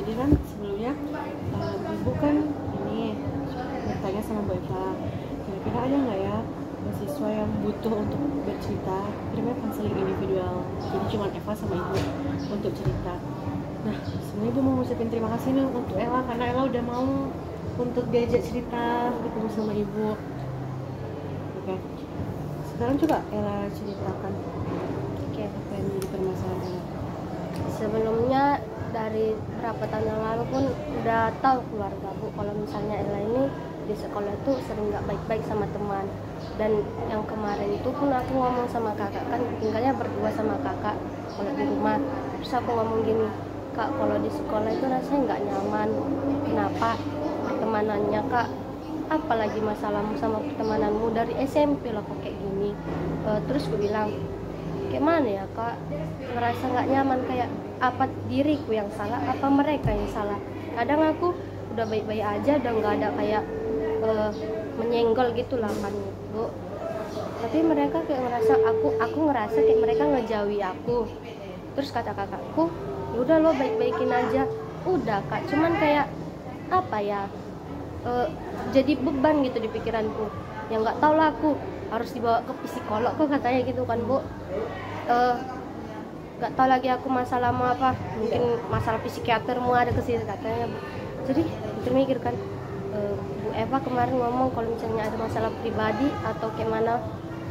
jadi kan sebelumnya ibu kan ini bertanya sama Bu Eva, kira-kira ada nggak ya mahasiswa yang butuh untuk bercerita, kirimnya konseling individual, jadi cuma Eva sama ibu untuk cerita. Nah sebenarnya ibu mau ngucapin terima kasih nih untuk Ella, karena Ella udah mau untuk diajak cerita ketemu sama ibu. Oke, sekarang coba Ella ceritakan apa yang menjadi permasalahan Ella. Sebelumnya dari berapa tahun yang lalu pun udah tahu keluarga Bu kalau misalnya Ella ini di sekolah tuh sering nggak baik-baik sama teman. Dan yang kemarin itu pun aku ngomong sama kakak, kan tinggalnya berdua sama kakak kalau di rumah. Terus aku ngomong gini, Kak, kalau di sekolah itu rasanya nggak nyaman. Kenapa? Pertemanannya Kak, apalagi masalahmu sama pertemananmu dari SMP lah kok kayak gini. Terus gue bilang, kayak mana ya Kak, ngerasa nggak nyaman, kayak apa diriku yang salah, apa mereka yang salah. Kadang aku udah baik-baik aja, udah nggak ada kayak menyenggol gitu lah kan Bu. Tapi mereka kayak ngerasa aku ngerasa kayak mereka ngejauhi aku. Terus kata kakakku, udah lo baik-baikin aja. Udah Kak, cuman kayak apa ya, jadi beban gitu di pikiranku. Yang nggak tahu lah, aku harus dibawa ke psikolog kok katanya gitu kan Bu. Nggak tahu lagi aku masalah mau apa, mungkin masalah psikiater mau ada ke sini katanya Bu. Jadi mikir kan, Bu Eva kemarin ngomong kalau misalnya ada masalah pribadi atau kayak mana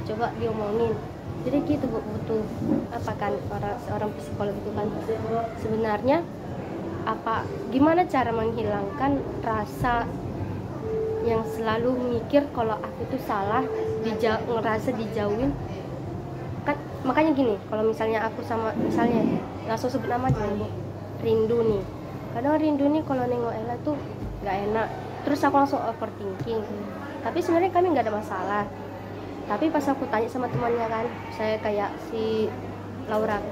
coba diomongin. Jadi gitu Bu, butuh apa kan seorang psikolog itu kan. Sebenarnya apa gimana cara menghilangkan rasa yang selalu mikir kalau aku tuh salah, ngerasa dijauhin kan. Makanya gini, kalau misalnya aku sama, misalnya langsung sebut nama aja Bu, Rindu nih. Kadang Rindu nih kalau nengok Ella tuh nggak enak, terus aku langsung overthinking. Tapi sebenarnya kami nggak ada masalah. Tapi pas aku tanya sama temannya kan, saya kayak si Laura,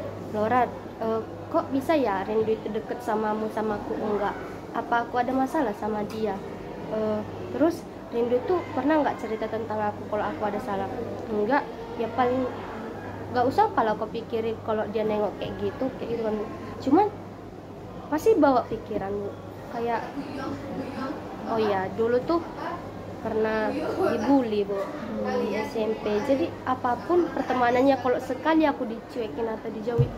kok bisa ya Rindu itu deket samamu sama aku enggak? Apa aku ada masalah sama dia? Terus Rindu tuh pernah nggak cerita tentang aku kalau aku ada salah? Enggak, ya paling nggak usah kalau aku pikirin kalau dia nengok kayak gitu kan. Cuman pasti bawa pikiran kayak, oh ya dulu tuh pernah dibully Bu di SMP. Jadi apapun pertemanannya, kalau sekali aku dicuekin atau dijauhi,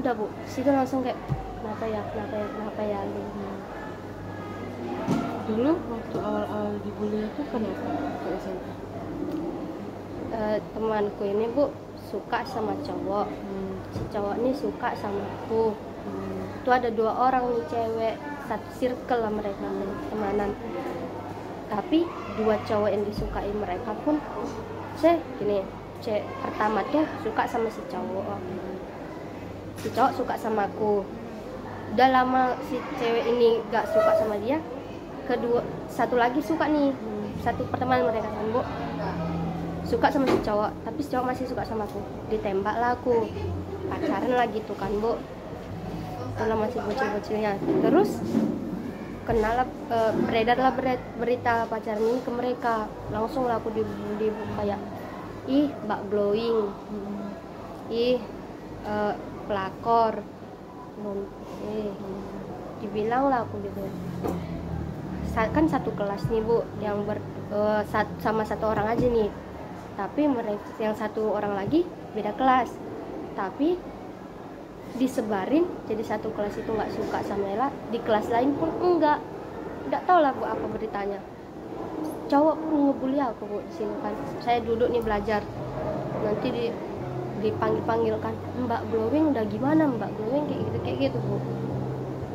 udah Bu, situ langsung kayak kenapa ya gitu. Dulu waktu awal-awal dibully itu kenapa ke SMP? Temanku ini Bu suka sama cowok. Si cowok ini suka sama aku. Itu ada 2 orang nih cewek, satu circle lah mereka temanan. Tapi 2 cowok yang disukai mereka pun pertama tuh suka sama si cowok suka sama aku. Udah lama si cewek ini gak suka sama dia, satu lagi suka nih, satu pertemanan mereka kan Bu, suka sama si cowok, tapi si cowok masih suka sama aku. Ditembak lah aku, pacaran lah gitu kan Bu, kalau masih bocil-bocilnya. Terus kenal beredarlah berita pacaran ini ke mereka. Langsung lah aku dibully kayak, ih mbak glowing, ih pelakor, dibilang lah aku gitu. Kan satu kelas nih Bu, yang sama satu orang aja nih. Tapi mereka yang satu orang lagi beda kelas, tapi disebarin jadi satu kelas itu nggak suka sama Ella, di kelas lain pun enggak tahu lah Bu apa beritanya. Cowok pun ngebully aku Bu di sini kan. Saya duduk nih belajar, nanti dipanggil kan, Mbak Glowing udah gimana Mbak Glowing kayak gitu Bu.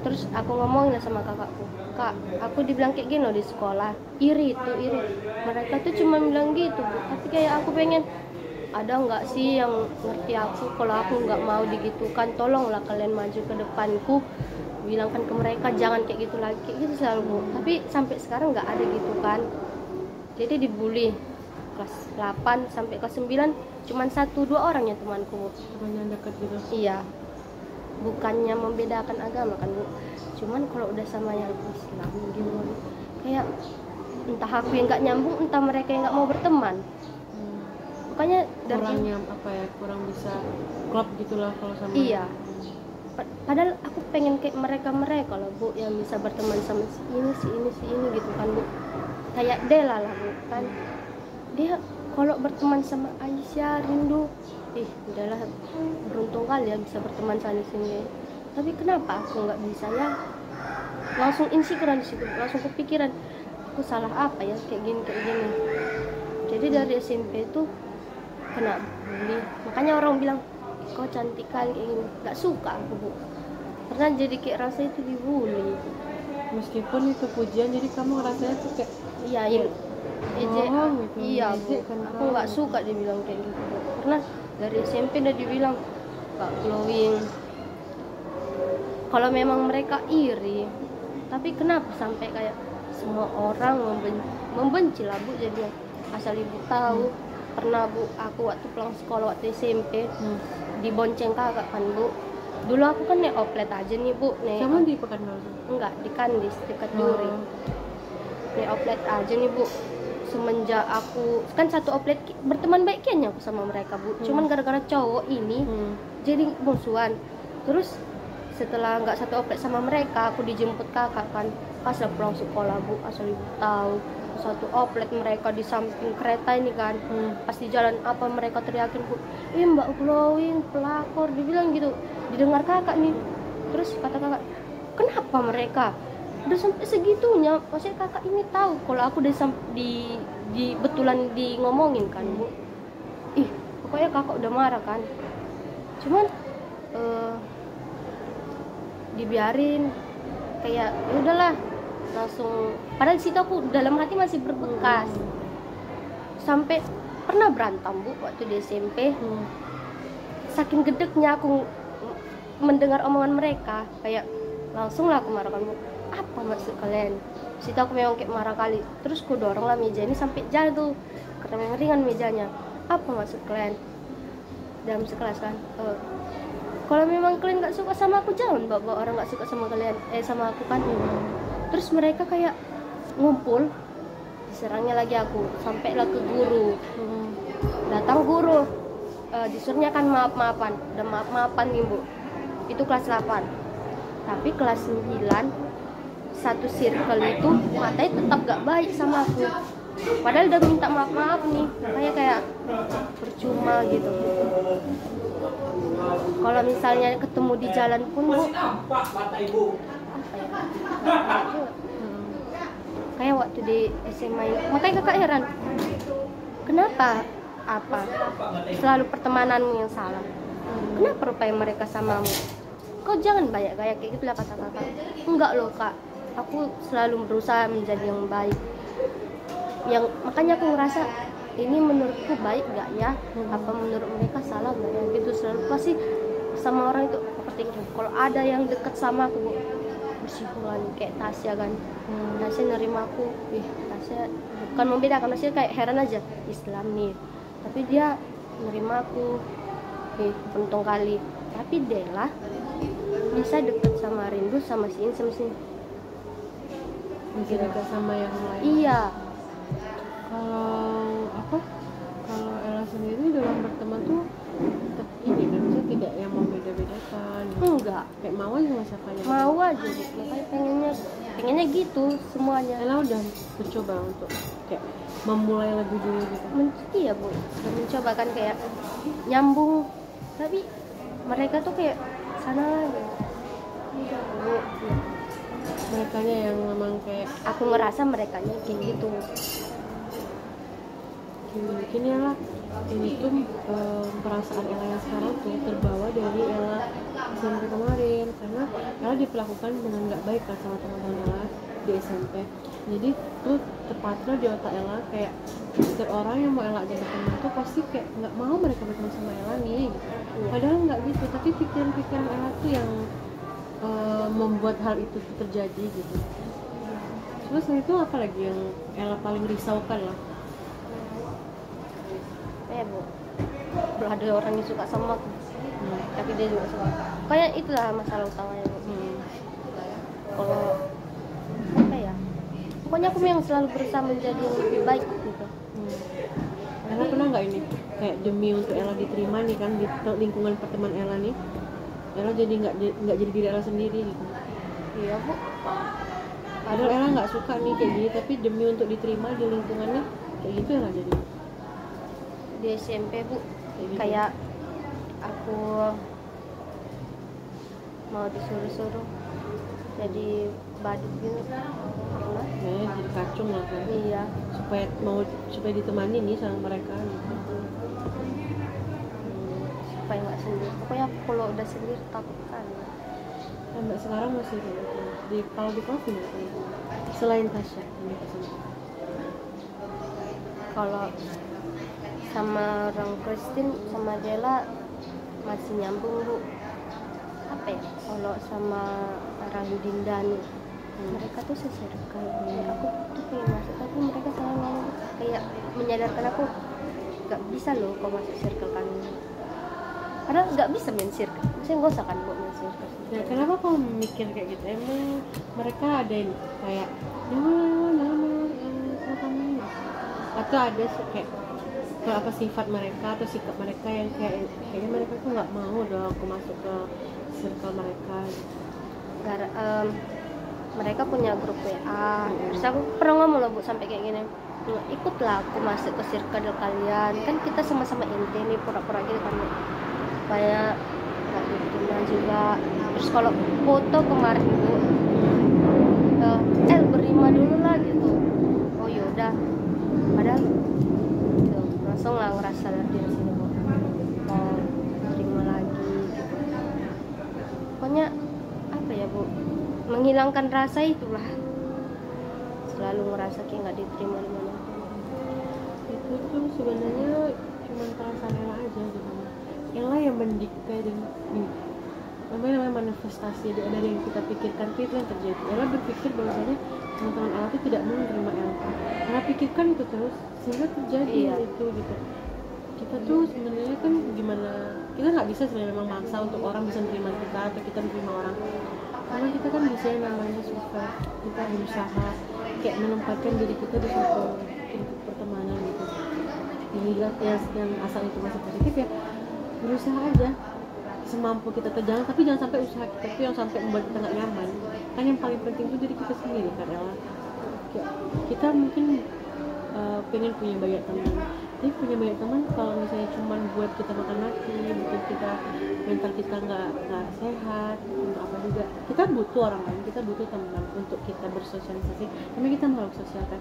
Terus aku ngomongin sama kakakku, Kak, aku dibilang kayak gini loh di sekolah, iri. Mereka tuh cuma bilang gitu Bu, tapi kayak aku pengen, ada nggak sih yang ngerti aku kalau aku nggak mau digitukan? Tolonglah kalian maju ke depanku, bilangkan ke mereka jangan kayak gitu lagi, kayak gitu selalu Bu. Tapi sampai sekarang nggak ada gitu kan. Jadi dibully kelas 8 sampai kelas 9 cuman 1-2 orang ya temanku Bu. Teman yang dekat gitu? Iya, bukannya membedakan agama kan Bu, cuman kalau udah sama yang Islam gitu kayak entah aku yang nggak nyambung, entah mereka yang nggak mau berteman. Makanya kurang bisa klop gitulah kalau sama. Iya, Padahal aku pengen kayak mereka lah Bu, yang bisa berteman sama si ini gitu kan Bu. Kayak Dela lah Bu kan, dia kalau berteman sama Aisyah, Rindu, udahlah beruntung kali ya bisa berteman sana sini. Tapi kenapa aku nggak bisa ya? Langsung insecure di situ, langsung kepikiran aku salah apa ya kayak gini. Jadi dari SMP itu kena bully, makanya orang bilang kau cantik kali kayak gini. Nggak suka aku Bu, karena jadi kayak rasa itu dibully. Meskipun itu pujian, jadi kamu rasanya tuh kayak Iya, ejek, gitu. iya Bu, aku nggak suka dibilang kayak gitu Bu. Karena dari SMP udah dibilang nggak glowing. Kalau memang mereka iri, tapi kenapa sampai kayak semua orang membenci lah Bu. Jadi asal ibu tahu, pernah Bu aku waktu pulang sekolah waktu SMP dibonceng kakak kan Bu. Dulu aku kan naik oplet aja nih Bu, kamu di Pekanbaru? enggak, di Kandis dekat Duri. Naik oplet aja nih Bu. Semenjak aku kan satu oplet berteman baik kayaknya aku sama mereka Bu. Cuman gara-gara cowok ini jadi musuhan. Terus setelah nggak satu oplet sama mereka, aku dijemput kakak kan pas pulang sekolah Bu, asal ibu tahu satu oplet mereka di samping kereta ini kan. Pas di jalan apa mereka teriakin Bu, Mbak glowing pelakor, dibilang gitu, didengar kakak nih. Terus kata kakak, kenapa mereka udah sampai segitunya? Maksudnya kakak ini tahu kalau aku udah di betulan di ngomongin kan Bu. Pokoknya kakak udah marah kan. Cuman dibiarin, kayak ya udahlah, langsung. Padahal situ aku dalam hati masih berbekas. Sampai pernah berantem Bu waktu di SMP. Saking gedeknya aku mendengar omongan mereka, kayak langsung lah aku marahkan Bu, apa maksud kalian? Situ aku memang kayak marah kali. Terus aku dorong lah meja ini sampai jatuh karena memang ringan mejanya. Apa maksud kalian? Dalam sekelas kan, kalau memang kalian nggak suka sama aku, jangan bawa orang nggak suka sama kalian, sama aku kan. Terus mereka kayak ngumpul, diserangnya lagi aku, sampailah ke guru. Datang guru, disuruhnya kan maaf-maafan, udah maaf-maafan nih Bu. Itu kelas 8. Tapi kelas 9 satu circle itu matanya tetap gak baik sama aku. Padahal udah minta maaf-maaf nih, kayak percuma gitu. Kalau misalnya ketemu di jalan pun Bu, apa ya? Kayak waktu di SMA, makanya kakak heran, kenapa selalu pertemananmu yang salah? Kenapa rupanya mereka samamu? Kau jangan banyak gaya kayak gitu lah kata kakak. Enggak loh Kak, aku selalu berusaha menjadi yang baik. Makanya aku ngerasa ini menurutku baik gak ya? Apa menurut mereka salah gak ya? Gitu selalu pasti sama orang itu overthinking. Kalau ada yang deket sama aku bersinggungan kayak Tasya kan, Tasya nerima aku, Tasya bukan membedakan, Tasya kayak heran aja, Islam nih, tapi dia nerima aku, untung kali. Tapi Dela bisa deket sama Rindu, sama si ini, sama si ini. Bisa deket sama yang lain. Iya. Kalau Ella sendiri dalam berteman tuh tetap ini kan, maksudnya tidak yang membeda-bedakan. Enggak. Kayak mau aja sama siapanya. Mau aja, makanya pengennya gitu semuanya. Ella udah mencoba untuk kayak memulai lebih dulu gitu. Iya Bu, udah mencoba kan kayak nyambung, tapi mereka tuh kayak sana lagi. Merekanya yang memang kayak, aku ngerasa merekanya kayak gitu. Mungkin ya lah, ini tuh perasaan Ella yang sekarang tuh terbawa dari Ella SMP kemarin, karena Ella diperlakukan dengan nggak baik kan sama teman-teman Ella di SMP. Jadi tuh terpatri di otak Ella kayak setiap orang yang mau Ella ajak berteman tuh pasti kayak nggak mau mereka berteman sama Ella nih gitu. Padahal nggak gitu, tapi pikiran-pikiran Ella tuh yang membuat hal itu terjadi gitu. Terus itu apa lagi yang Ella paling risaukan lah? Bu, belum ada orang yang suka sama aku, tapi dia juga suka. Kayak itulah masalah utamanya Bu. Kalau apa ya, pokoknya aku yang selalu berusaha menjadi yang lebih baik gitu. Ella pernah nggak ini kayak demi untuk Ella diterima nih kan di lingkungan pertemanan Ella nih, Ella jadi nggak jadi diri Ella sendiri gitu. Iya bu. Padahal Ella nggak suka nih kayak gini, tapi demi untuk diterima di lingkungannya kayak gitu Ella jadi. Di SMP bu, Gitu. kayak aku mau disuruh-suruh jadi badut gitu pernah. Jadi kacung lah kan. Iya. Supaya ditemani nih sama mereka gitu. Supaya nggak sendiri. Pokoknya aku kalau udah sendiri takut kan. Mbak sekarang masih kayak gitu. Kalau di coffee nggak kayak gitu. Selain Tasya ini kesini. Kalau sama orang Kristen sama Dela masih nyambung bu. Apa ya? Kalau sama orang Dindani mereka tuh sesirkel. Aku tuh pengen masuk tapi mereka selalu ngomong kayak menyadarkan aku nggak bisa loh kau masuk circle kan. Padahal nggak bisa main circle. Saya nggak usah kan buat main circle. Ya, kenapa kau mikir kayak gitu? Emang mereka ada yang kayak sama kamu atau ada kayak apa sifat mereka atau sikap mereka yang kayaknya mereka tuh nggak mau dong aku masuk ke circle mereka gitu. Mereka punya grup WA. Terus aku pernah ngomong loh bu sampai kayak gini, ikutlah aku masuk ke circle kalian, kan kita sama-sama inti nih pura-pura gitu kan supaya nggak diterima juga. Terus kalau foto kemarin bu berima dulu lah gitu, oh yaudah, padahal gitu, langsung lah ngerasa dari sini bu mau terima lagi gitu. Pokoknya apa ya bu, menghilangkan rasa itulah, selalu ngerasa kayak nggak diterima di mana. Itu tuh sebenarnya cuma perasaan Ella aja gitu. Ella yang mendikte dan namanya manifestasi dari yang kita pikirkan itu yang terjadi. Ella berpikir bahwasanya teman-teman Ella itu tidak mau menerima Ella. Ella pikirkan itu terus sehingga terjadi itu gitu. Kita tuh sebenarnya kan gimana, kita nggak bisa sebenarnya memang maksa untuk orang bisa menerima kita atau kita menerima orang, karena kita kan bisa yang namanya suka, kita berusaha kayak menempatkan diri kita di suatu pertemanan gitu. Inilah yang asal itu masih positif ya, berusaha aja semampu kita terjangan, tapi jangan sampai usaha kita tuh yang sampai membuat kita nggak nyaman. Kan yang paling penting itu diri kita sendiri kan Ella. Kita mungkin pengen punya banyak teman, tapi punya banyak teman kalau misalnya cuma buat kita makan mati, bikin kita mental kita nggak sehat, untuk apa juga. Kita butuh orang lain, kita butuh teman untuk kita bersosialisasi, tapi kita makhluk sosial kan.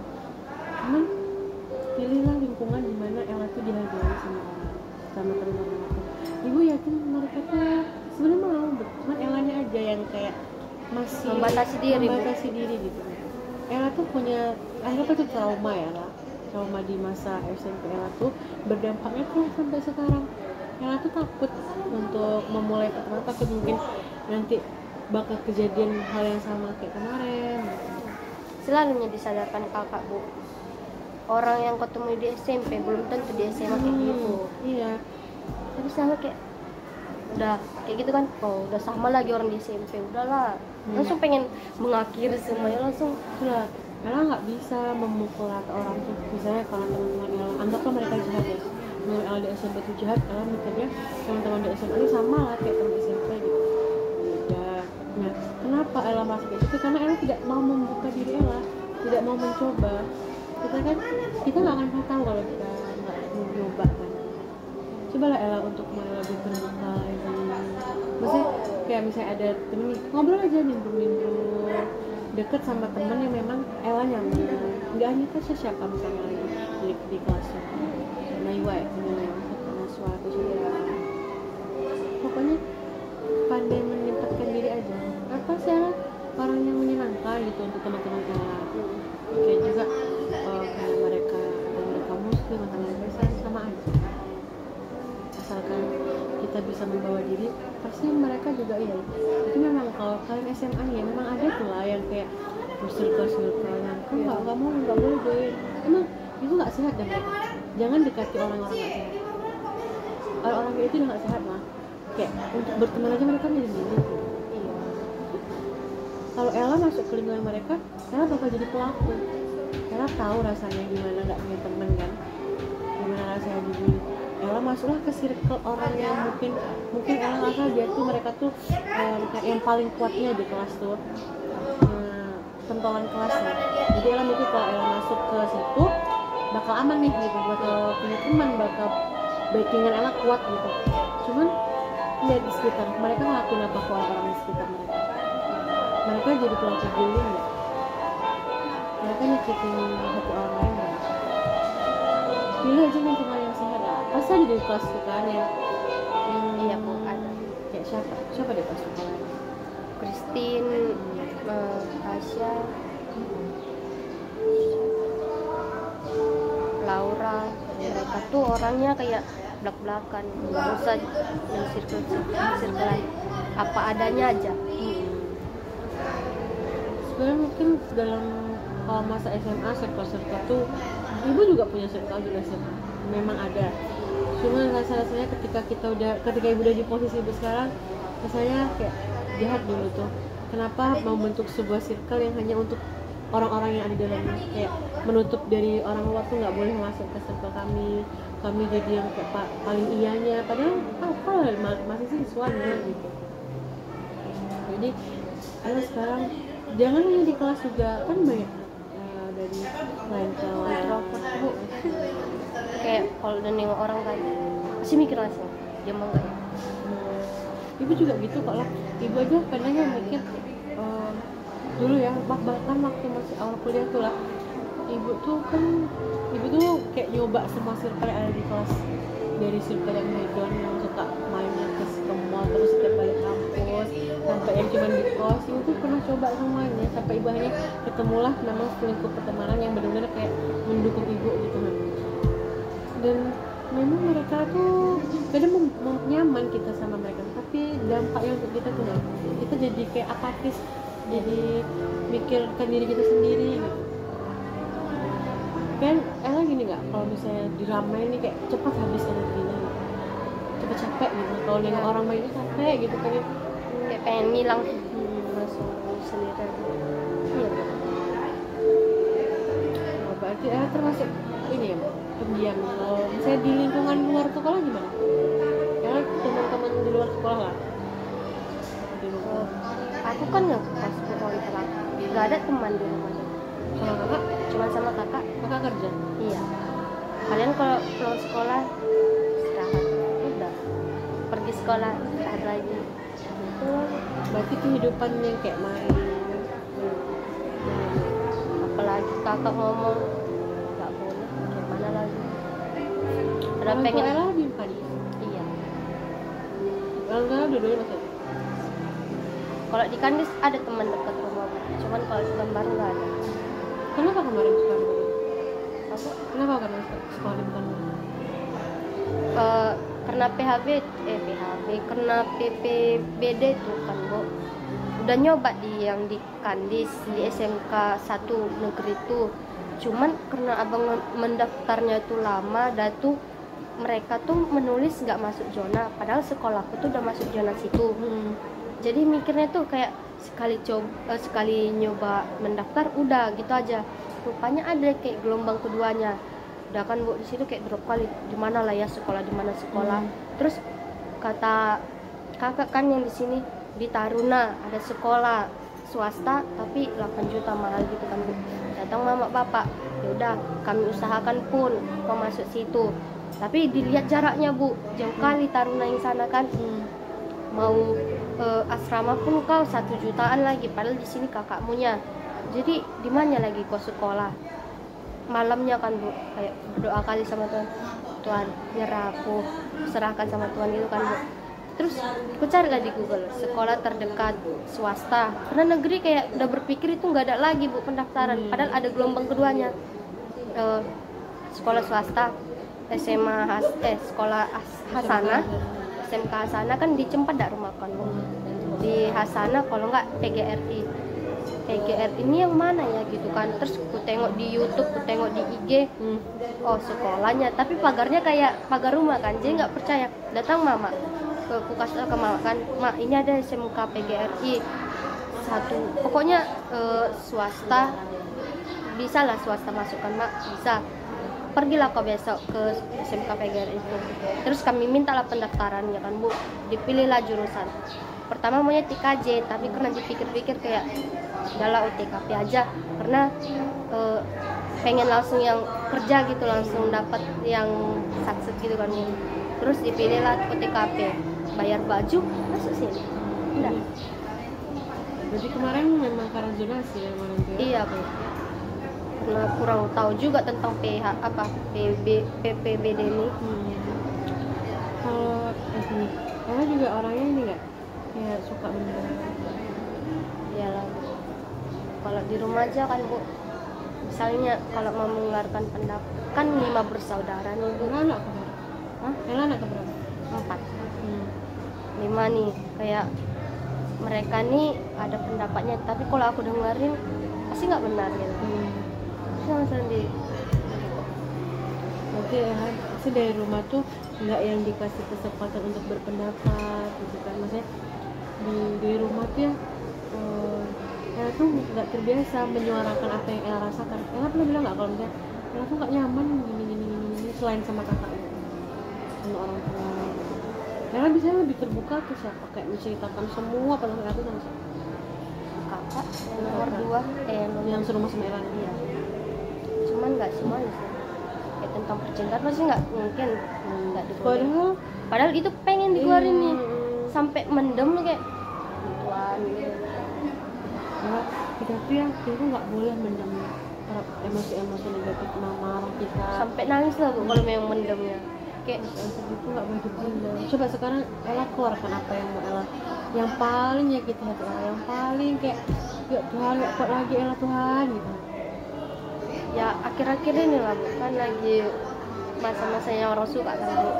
Cuman pilihlah lingkungan di mana Ella tuh dihargai sama orang, sama teman-teman aku. Ibu yakin mereka tuh sebenarnya mau, cuman Ellanya aja yang kayak masih membatasi diri gitu. Ella tuh punya, akhirnya tuh trauma ya lah. Trauma di masa SMP Ella tuh berdampaknya tuh sampai sekarang. Ella tuh takut untuk memulai pertemanan, takut mungkin nanti bakal kejadian hal yang sama kayak kemarin. Selalunya disadarkan kakak bu, orang yang ketemu di SMP belum tentu di SMA kayak gitu. Iya. Tapi selalu kayak udah kayak gitu kan, oh udah sama lagi orang di SMP, udahlah langsung pengen mengakhiri semuanya langsung. Itulah, Ella nggak bisa memukul rata orang tuh. Misalnya kalau teman-teman Ella anggaplah mereka jahat ya, menurut Ella di SMP itu jahat, Ella mikirnya teman-teman di SMA ini sama lah kayak teman SMP gitu. Udah. Nah, kenapa Ella masuk kayak gitu? Karena Ella tidak mau membuka diri Ella, tidak mau mencoba. Kita nggak akan tahu kalau kita nggak mau nyoba kan. Cobalah Ella untuk mulai lebih terbuka lagi. Maksudnya kayak misalnya ada temen ngobrol aja, nimbrung deket sama temen yang memang Ella nyaman. Nggak hanya Tasya, siapa misalnya lagi di kelasnya Naiwa ya, Naswa atau siapa. Pokoknya pandai menempatkan diri aja. Apa sih Ella orang yang menyenangkan gitu untuk teman-teman Ella. Kayak juga kayak mereka muslim atau mereka sama aja. Asalkan kita bisa membawa diri, pasti mereka juga iya. Tapi memang kalau kalian SMA nih ya, memang ada tuh lah yang kayak circle yang kan nggak boleh join. Emang itu nggak sehat dan jangan dekati orang-orang nggak sehat. Orang-orang kayak itu udah nggak sehat lah. Kayak untuk berteman aja mereka jadi gitu. Iya. Kalau Ella masuk ke lingkungan mereka, Ella bakal jadi pelaku. Ella tahu rasanya gimana nggak punya teman kan, gimana rasanya dibully. Ella masuklah ke circle orang yang mungkin Ella ngerasa dia tuh mereka tuh kayak yang paling kuatnya di kelas tuh, pentolan kelasnya. Jadi Ella mikir kalau Ella masuk ke situ bakal aman nih gitu, bakal punya teman, bakal backingan Ella kuat gitu. Cuman lihat di sekitar mereka ngelakuin apa ke orang di sekitar mereka. Mereka jadi pelaku bullying nggak? Mereka nyakitin hati orang lain nggak? Pilih aja lingkungan yang sehat lah. Pasti ada di kelas itu kan ya. Iya bu, ada. Kayak siapa deh kelas itu? Christine, Tasya, Laura. Mereka tuh orangnya kayak belak-belakan, nggak usah yang circle apa adanya aja. Sebenarnya mungkin dalam masa SMA circle tuh ibu juga punya circle juga sih, memang ada. Cuma rasanya ketika ibu udah di posisi ibu sekarang, rasanya kayak jahat dulu tuh. Kenapa mau bentuk sebuah circle yang hanya untuk orang-orang yang ada di dalamnya, kayak menutup dari orang luar tuh nggak boleh masuk ke circle kami jadi yang kayak paling iyanya, padahal masih siswanya gitu. Jadi ayo sekarang jangan hanya di kelas juga, kan banyak dari lain introvert bu. Kayak kalau udah nengok orang kan masih mikir langsung dia mau nggak ya. Ibu juga gitu kok lah. Ibu aja kadangnya mikir dulu ya, bahkan waktu masih awal kuliah tuh lah, ibu tuh kayak nyoba semua circle yang ada di kelas, dari circle yang hedon yang suka mainnya ke mall terus setiap balik kampus, sampai yang cuma di kos, ibu tuh pernah coba semuanya, sampai ibu akhirnya ketemulah memang lingkup pertemanan yang benar-benar kayak mendukung ibu gitu kan. Dan memang mereka tuh kadang nyaman kita sama mereka, tapi dampaknya untuk kita tuh nggak, kita jadi kayak apatis, jadi mikirkan diri kita sendiri gitu. Kan Ella gini nggak, kalau misalnya diramein nih kayak cepat habis energinya, cepet capek gitu. Kalau nengok orang mainnya capek gitu, kayak pengen ngilang langsung sendiri. Iya. Berarti Ella termasuk ini ya, pendiam. Kalau misalnya di lingkungan luar sekolah gimana? Ella teman-teman di luar sekolah lah. Aku kan ngekos kontrak, nggak ada teman di rumah. Sama kakak? Cuma sama kakak. Kakak kerja? Iya. Kalian kalau pulang sekolah istirahat, udah pergi sekolah istirahat lagi. Itu berarti kehidupan yang kayak main. Apalagi kakak ngomong nggak boleh, gimana lagi? Ada Orang pengen. tua Ella di Padis? Iya. Orang tua dua-duanya masih ada? Kalau di Kandis ada teman dekat rumah, cuman kalau di Lembar nggak ada. Kenapa kemarin sekolah? Apa? Kenapa karena sekolah di Pekanbaru? Karena karena PPBD itu kan bu, udah nyoba yang di Kandis di SMK 1 negeri itu, cuman karena abang mendaftarnya itu lama, dan tuh mereka tuh menulis nggak masuk zona, padahal sekolahku tuh udah masuk zona situ. Jadi mikirnya tuh kayak sekali nyoba mendaftar udah gitu aja. Rupanya ada kayak gelombang keduanya. Udah kan bu di situ kayak drop kali, di mana lah ya sekolah, di mana sekolah. Terus kata kakak kan yang di sini di Taruna ada sekolah swasta tapi 8 juta mahal gitu kan bu. Datang mama bapak, ya udah kami usahakan pun kau masuk situ. Tapi dilihat jaraknya bu, jauh kali Taruna yang sana kan. Mau asrama pun kau 1 jutaan lagi, padahal di sini kakakmunya. Jadi di mana lagi kau sekolah? Malamnya kan bu, kayak berdoa kali sama Tuhan, Tuhan nyerah aku, serahkan sama Tuhan itu kan bu. Terus aku cari lah di Google sekolah terdekat swasta, karena negeri kayak udah berpikir itu nggak ada lagi bu pendaftaran, padahal ada gelombang keduanya. Sekolah swasta SMA sekolah Hasanah, SMK Hasanah kan di Cempedak rumah kan bu. Di Hasanah kalau nggak PGRI ini yang mana ya gitu kan. Terus ku tengok di YouTube, ku tengok di IG, oh sekolahnya, tapi pagarnya kayak pagar rumah kan, jadi nggak percaya. Datang mama, ku kasih ke mama kan, mak ini ada SMK PGRI 1, pokoknya swasta, bisa lah swasta masukkan mak, bisa. pergilah kau besok ke SMK PGRI itu. Terus kami mintalah pendaftarannya kan Bu, dipilihlah jurusan. Pertama maunya TKJ, tapi karena dipikir-pikir kayak udahlah UTKP aja, karena pengen langsung yang kerja gitu, langsung dapat yang sukses gitu kan. Terus dipilihlah UTKP, bayar baju, masuk sini. Udah. Jadi kemarin memang karena zonasi ya kemarin tuh? Iya Bu. Karena kurang tahu juga tentang PPBD ini. Kalau ini, Ella juga orangnya ini nggak kayak suka benda? Iyalah Bu. Kalau di rumah aja kan Bu, misalnya kalau mau mengeluarkan pendapat kan 5 bersaudara nih Bu. Ella anak keberapa? Hah? Ella anak keberapa? 4, 5 nih, kayak mereka nih ada pendapatnya, tapi kalau aku dengerin pasti nggak benar gitu. Sama sendiri. Oke, pasti dari rumah tuh nggak yang dikasih kesempatan untuk berpendapat gitu kan, maksudnya di rumah tuh ya Ella tuh nggak terbiasa menyuarakan apa yang Ella rasakan. Ella pernah bilang nggak kalau misalnya Ella tuh nggak nyaman gini selain sama kakaknya, sama orang tua. Ella bisa lebih terbuka ke siapa, kayak menceritakan semua pada Ella tuh sama siapa? Kakak yang nomor 2 Yang serumah sama Ella. iya. Cuman nggak semuanya sih. Kayak tentang percintaan pasti nggak mungkin nggak dikeluarin. Padahal itu pengen dikeluarin nih, sampai mendem nih kayak gituan gitu. Nah, kita tuh ya, kita tuh nggak boleh mendem emosi-emosi negatif, marah kita. Sampai nangis lah Bu kalau memang mendemnya. Kayak itu nggak boleh dipendam. Coba sekarang Ella keluarkan apa yang mau Ella, yang paling nyakitin hati Ella, yang paling kayak ya Tuhan nggak kuat lagi Ella Tuhan gitu. ya akhir-akhir ini lah Bu, kan lagi masa-masanya orang suka kan Bu.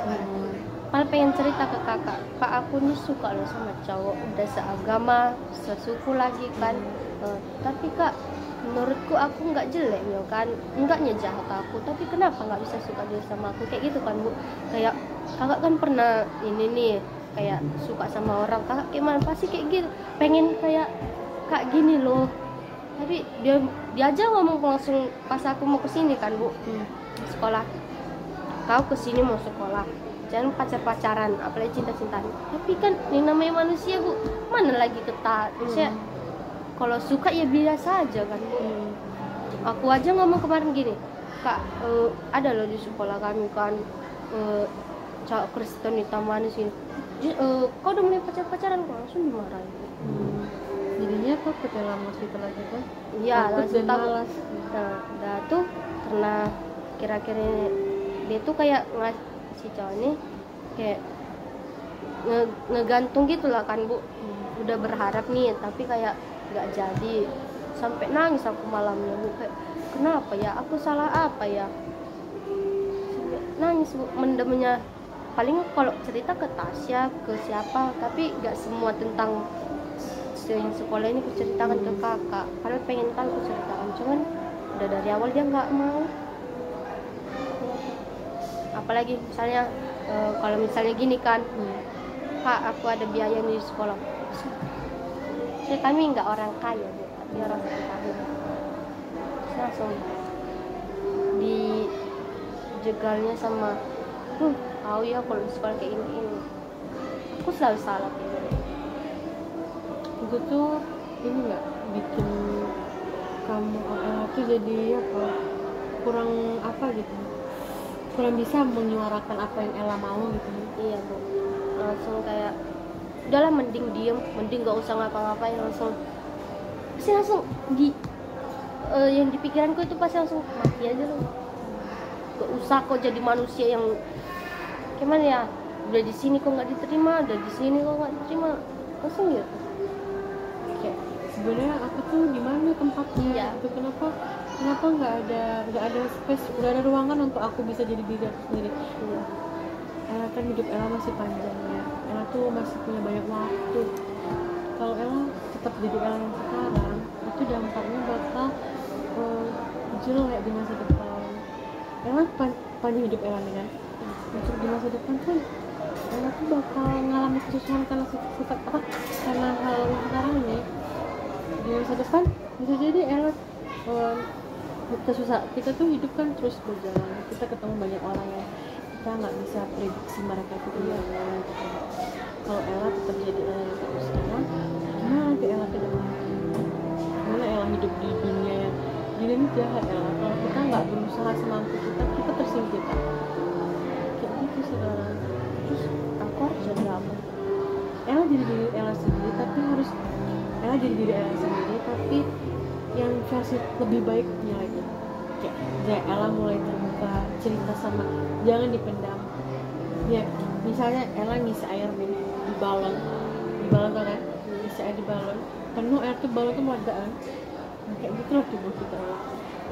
Malah pengen cerita ke kakak, kak aku nih suka loh sama cowok, udah seagama, sesuku lagi kan. Tapi kak, menurutku aku nggak jelek ya kan, enggaknya jahat aku, tapi kenapa nggak bisa suka dia sama aku kayak gitu kan Bu. Kayak kakak kan pernah ini nih, kayak suka sama orang, kakak gimana pasti kayak gitu, pengen kayak kak gini loh. Tapi dia aja ngomong langsung pas aku mau kesini kan Bu, sekolah, kau kesini mau sekolah, jangan pacaran, apalagi cinta-cintaan. Tapi kan yang namanya manusia Bu, mana lagi ketat. Saya kalau suka ya biasa aja kan Bu. Aku aja ngomong kemarin gini, kak ada loh di sekolah kami kan cowok Kristen hitam manis ini. Kau udah mulai pacaran kok, langsung dimarahin. Jadinya takut ya lama situ lagi kan? Iya, langsung dan takut. malas. Nah, dah tuh karena kira-kira dia tuh kayak si cowok ini kayak ngegantung gitu lah kan Bu. Udah berharap nih, tapi kayak nggak jadi. Sampai nangis aku malamnya Bu, kayak kenapa ya, aku salah apa ya? Sampai nangis Bu, mendemnya. Paling kalau cerita ke Tasya, ke siapa, tapi nggak semua tentang yang sekolah ini kuceritakan ke kakak. Padahal pengen kan kuceritakan, cuman udah dari awal dia nggak mau. Apalagi misalnya kalau misalnya gini kan, kak aku ada biaya di sekolah. Kami nggak orang kaya Bu, tapi orang sekitar. Langsung dijegalnya sama tahu ya kalau di sekolah kayak gini. Aku selalu salah kayak gini. Itu tuh ini nggak bikin kamu tuh jadi apa, kurang apa gitu, kurang bisa menyuarakan apa yang Ella mau gitu. Iya Bu, langsung kayak udahlah mending diem, mending nggak usah ngapa-ngapain, langsung yang di pikiranku itu pasti langsung mati aja loh. Gak usah kok jadi manusia yang gimana ya, udah di sini kok nggak diterima, udah di sini kok nggak diterima, langsung gitu. Kayak sebenarnya aku tuh di mana tempatnya? Iya. Itu kenapa nggak ada space, nggak ada ruangan untuk aku bisa jadi diri aku sendiri. Iya. Ella kan hidup Ella masih panjang ya, Ella tuh masih punya banyak waktu. Kalau Ella tetap jadi Ella yang sekarang, itu dampaknya bakal jelek di masa depan. Ella panjang hidup Ella nih kan, untuk di masa depan kan Ella tuh bakal mengalami kesusahan karena sifat apa, karena hal yang sekarang ini. Di masa depan bisa jadi Ella kita tuh hidup kan terus berjalan, kita ketemu banyak orang yang kita nggak bisa prediksi mereka itu gimana gitu kan. Kalau Ella tetap jadi Ella yang terus sekarang, gimana nanti Ella ke depan, gimana Ella hidup di dunia yang dunia ini jahat Ella, kalau kita nggak berusaha semampu kita tersingkirkan kayak gitu sekarang. Terus aku harus jadi apa? Ella jadi diri Ella sendiri, tapi harus Ella jadi diri Ella sendiri tapi yang versi lebih baiknya lagi. Kayak Ella mulai terbuka cerita sama, jangan dipendam ya. Misalnya Ella ngisi air nih di balon tau kan, ngisi air di balon penuh air tuh, balon tuh meledakkan. Nah, kayak gitu loh tubuh kita.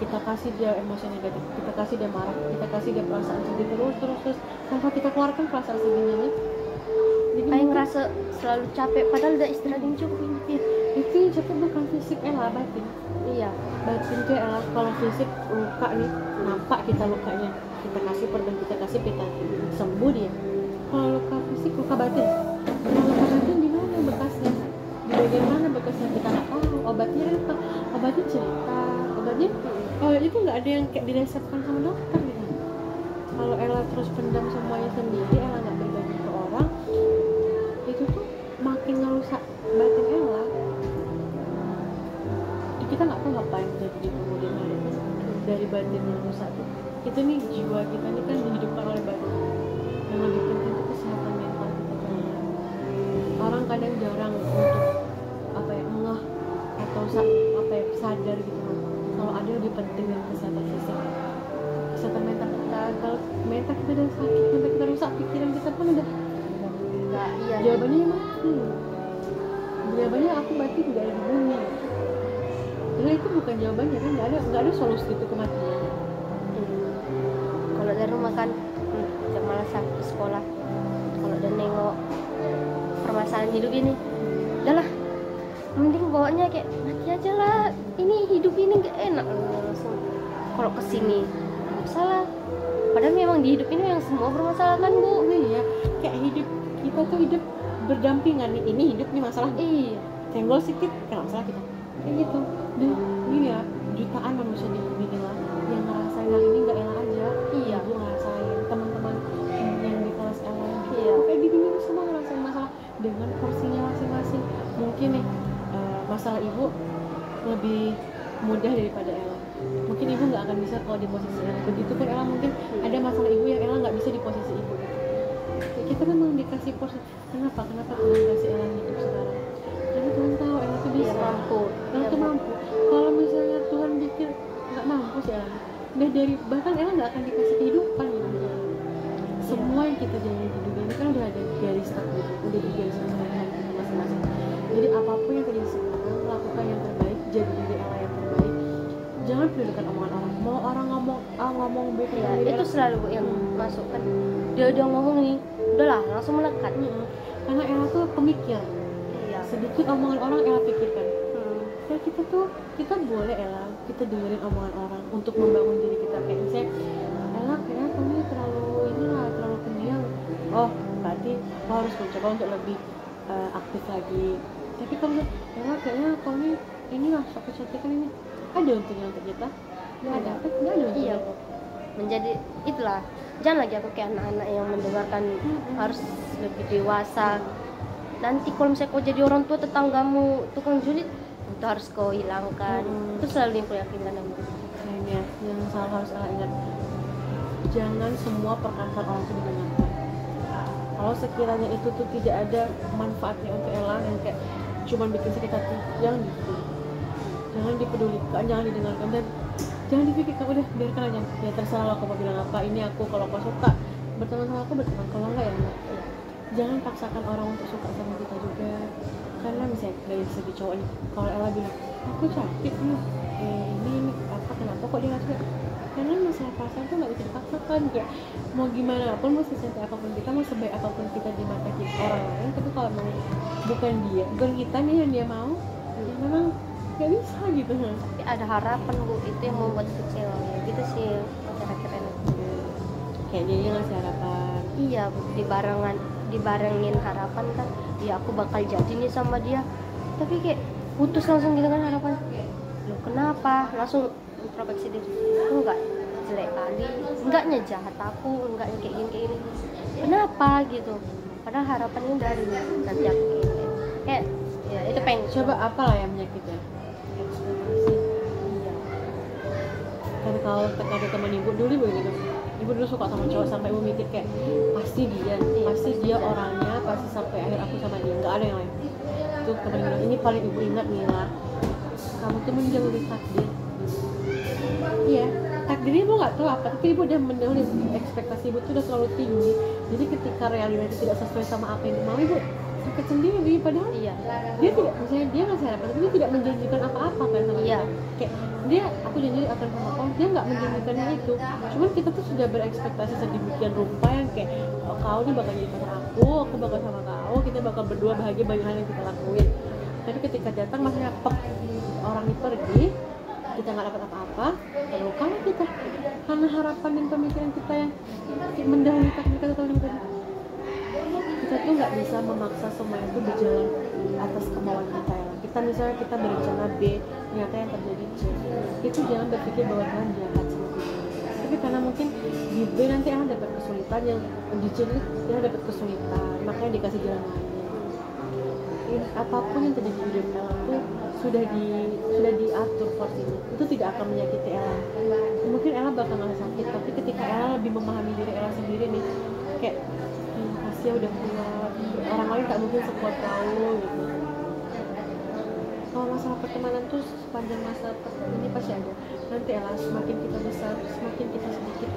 Kita kasih dia emosi negatif, kita kasih dia marah, kita kasih dia perasaan sedih terus tanpa kita keluarkan perasaan sedihnya nih. Jadi kayak ngerasa selalu capek padahal udah istirahat yang cukup ini. Itu yang capek bukan fisik Ella, batin. Iya, Batin tuh Ella. Kalau fisik luka nih, nampak kita lukanya, kita kasih perban, kita kasih pita, sembuh dia. Kalau luka fisik, luka batin. Kalau luka batin di mana bekasnya? Di bagian mana bekasnya kita nggak tahu. Obatnya apa? Obatnya cerita. Obatnya itu nggak ada yang kayak diresepkan sama dokter gitu. Kalau Ella terus pendam semuanya sendiri, Ella nggak berbagi ke orang, itu tuh makin ngerusak batin Ella. Kita nggak tahu apa yang terjadi di kemudian hari dari batin yang rusak tuh. Itu nih jiwa kita ini kan dihidupkan oleh batin. Yang lebih penting itu kesehatan mental kita kan. Orang kadang jarang untuk ngeh atau sadar gitu kan. Kalau ada lebih penting dari kesehatan fisik, kesehatan mental kita. Kalau mental kita udah sakit, mental kita rusak, pikiran kita pun udah nggak. Iya, jawabannya mati. Jawabannya aku batin nggak ada di bumi. Karena itu bukan jawabannya kan, nggak ada solusi itu kematian. Kalau dari rumah kan jam malas aku ke sekolah, kalau udah nengok permasalahan hidup ini, udahlah mending bawanya kayak mati aja lah, ini hidup ini nggak enak. Langsung kalau kesini salah, padahal memang di hidup ini yang semua bermasalah kan Bu. Iya, kayak hidup kita tuh hidup berdampingan nih, ini hidup nih masalah. Iya, Senggol sedikit kena masalah kita, kayak gitu. Dan ini ya, jutaan manusia di dunia lah yang ngerasain hal ini nggak enak aja. Iya. Ibu ngerasain, teman-teman yang di kelas Ella juga Iya. kayak gini nih, semua ngerasain masalah dengan porsinya masing-masing. Mungkin nih masalah ibu lebih mudah daripada Ella. Mungkin ibu nggak akan bisa kalau di posisi Ella. Begitupun Ella mungkin ada masalah ibu yang Ella nggak bisa di posisi ibu. Ya, kita kan memang dikasih porsi. Kenapa Tuhan kasih Ella hidup sekarang? Karena Tuhan tahu Ella tuh bisa. Dia mampu. Ella tuh mampu. Kalau misalnya Tuhan pikir nggak mampu sih Ella, bahkan Ella nggak akan dikasih kehidupan gitu. Semua yang kita jalani di dunia ini kan udah ada garis takdir, udah di garis Tuhan kita masing-masing. Jadi apapun yang terjadi sekarang, lakukan yang terbaik, jadi diri Ella yang terbaik. Jangan pedulikan omongan orang. Mau orang ngomong A ngomong B, Ya, itu selalu yang masuk kan. Dia udah ngomong nih, udahlah langsung melekat. Karena Ella tuh pemikir. Iya. Sedikit omongan orang Ella pikirkan. Ya kita boleh Ella, kita dengerin omongan orang untuk membangun diri kita. Kayak misalnya Ella kayaknya kamu terlalu pendiam. Oh, berarti kau harus mencoba untuk lebih aktif lagi. Tapi kalau Ella kayaknya kamu ini lah kecantikan ini, ada untungnya untuk kita. Nggak ada untungnya. Iya, menjadi itulah. Jangan lagi aku kayak anak-anak yang mendengarkan harus lebih dewasa. Nanti kalau misalnya kau jadi orang tua, tetanggamu tukang julid, itu harus kau hilangkan. Itu selalu yang kau yakinkan aku. Kayaknya yang selalu harus Ella ingat, jangan semua perkataan orang itu didengarkan. Kalau sekiranya itu tuh tidak ada manfaatnya untuk Ella yang kayak cuma bikin sakit hati, jangan dipedulikan, jangan didengarkan, dan jangan dipikirkan. Udah biarkan aja, ya terserah lo, kamu bilang apa. Ini aku, kalau kau suka berteman sama aku berteman, kalau enggak ya enggak. Jangan paksakan orang untuk suka sama kita juga. Karena misalnya dari segi cowok nih, kalau Ella bilang aku cantik nih, ini apa, kenapa kok dia nggak suka? Karena masalah perasaan tuh nggak bisa dipaksakan. Kayak mau gimana pun, mau secantik apapun kita, mau sebaik apapun kita di mata kita orang lain, tapi kalau memang bukan kita nih yang dia mau, ya memang nggak bisa gitu. Tapi ada harapan Bu, itu yang membuat kecewa gitu sih akhir-akhir enak. Kayak dia ngasih harapan. Iya, dibarengin harapan kan, ya aku bakal jadi nih sama dia, tapi kayak putus langsung gitu kan harapan. Loh kenapa? Langsung introspeksi diri, aku nggak jelek kali, enggaknya jahat aku, enggaknya kayak gini, kenapa gitu, padahal harapannya dari nanti aku kayak ya itu pengen Coba apalah yang menyakitkan? Ekspektasi. iya. Kan kalau ada teman ibu dulu begini kan, ibu dulu suka sama cowok sampai ibu mikir kayak pasti dia, pasti dia orangnya, pasti sampai akhir aku sama dia, nggak ada yang lain. Itu teman bilang, ini paling ibu ingat Mila, kamu tuh menjauhi takdir. Iya, takdirnya ibu nggak tahu apa, tapi ibu udah mendahului, ekspektasi ibu tuh udah terlalu tinggi. Jadi ketika realita tidak sesuai sama apa yang ibu mau, ibu sakit sendiri. Padahal Iya. dia tidak, misalnya dia ngasih harapan, tapi dia tidak menjanjikan apa-apa kan sama Iya. kita. Kayak dia, aku janji akan sama kau, dia nggak menjanjikannya itu. Cuman kita tuh sudah berekspektasi sedemikian rupa yang kayak oh, kau nih bakal jadi pacar aku bakal sama kau, kita bakal berdua bahagia banyak hal yang kita lakuin. Tapi ketika datang maksudnya orang ini pergi, kita nggak dapat apa-apa, terluka kita karena harapan dan pemikiran kita yang mendahului takdir kita tahun ini. Kita tuh nggak bisa memaksa semua itu berjalan atas kemauan kita ya. Kita misalnya kita berencana B, ternyata yang terjadi C. Itu jangan berpikir bahwa Tuhan jahat sama kita. Tapi karena mungkin di B nanti akan dapat kesulitan, yang di C dia dapat kesulitan, makanya dikasih jalan lain. Apapun yang terjadi di hidup Ella tuh sudah diatur porsinya. Itu tidak akan menyakiti Ella. Mungkin Ella bakal nggak sakit, tapi ketika Ella lebih memahami diri Ella sendiri nih, kayak kasih ya udah kuat, orang lain tak mungkin sekuat kau gitu. Kalau masalah pertemanan tuh sepanjang masa ini pasti ada. Nanti Ella semakin kita besar, semakin kita sedikit.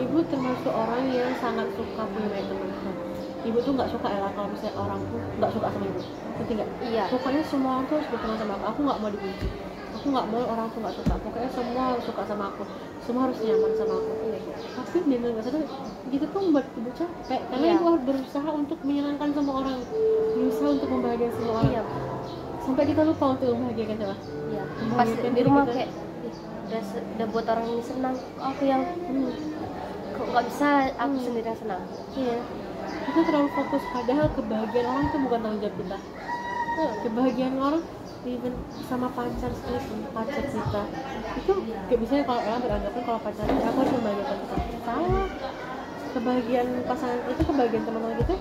Ibu termasuk orang yang sangat suka punya banyak teman. Ibu tuh nggak suka Ella kalau misalnya orang tuh nggak suka sama ibu, ngerti nggak? Iya. Pokoknya semua orang tuh harus berteman sama aku nggak mau dibenci, aku nggak mau orang tuh nggak suka, pokoknya semua harus suka sama aku, semua harus nyaman sama aku. Tapi dengan nggak sadar gitu tuh membuat ibu capek, karena Iya. ibu harus berusaha untuk menyenangkan semua orang, berusaha untuk membahagiakan semua orang. Iya. Sampai kita lupa untuk membahagiakan siapa? Iya. Pas Membahagiakan di diri rumah kita. kayak udah buat orang ini senang, kok aku yang kok nggak bisa aku sendiri yang senang. Iya, kita terlalu fokus, padahal kebahagiaan orang itu bukan tanggung jawab kita. Kebahagiaan orang even sama pacar sekalipun, pacar kita itu kayak misalnya kalau orang beranggapan kalau pacarnya aku harus membahagiakan kita, salah. Kebahagiaan pasangan itu, kebahagiaan teman-teman kita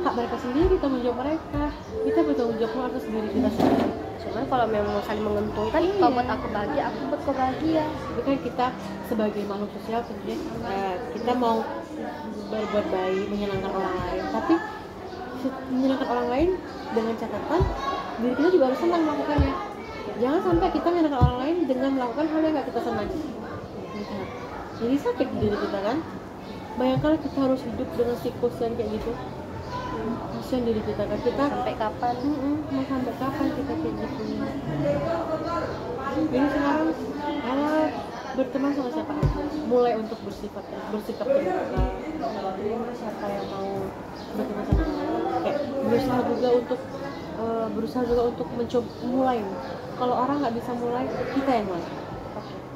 hak mereka sendiri, tanggung jawab mereka. Kita bertanggung jawab atas diri kita sendiri. Cuman kalau memang saling menguntungkan, kalau buat aku bahagia, aku buat kau bahagia. Itu kan kita sebagai makhluk sosial tentunya kita mau berbuat baik, menyenangkan orang lain, tapi menyenangkan orang lain dengan catatan diri kita juga harus senang melakukannya. Jangan sampai kita menyenangkan orang lain dengan melakukan hal yang gak kita senangi. Jadi sakit di diri kita kan. Bayangkan kita harus hidup dengan siklus yang kayak gitu. Kasihan diri kita kan, kita Sampai kapan? mau sampai kapan kita kayak gitu. Jadi sekarang Ella berteman sama siapa aja, mulai untuk bersikap terbuka. Siapa yang mau berteman sama Ella, kayak berusaha juga untuk mencoba mulai. Kalau orang nggak bisa mulai, kita yang mulai.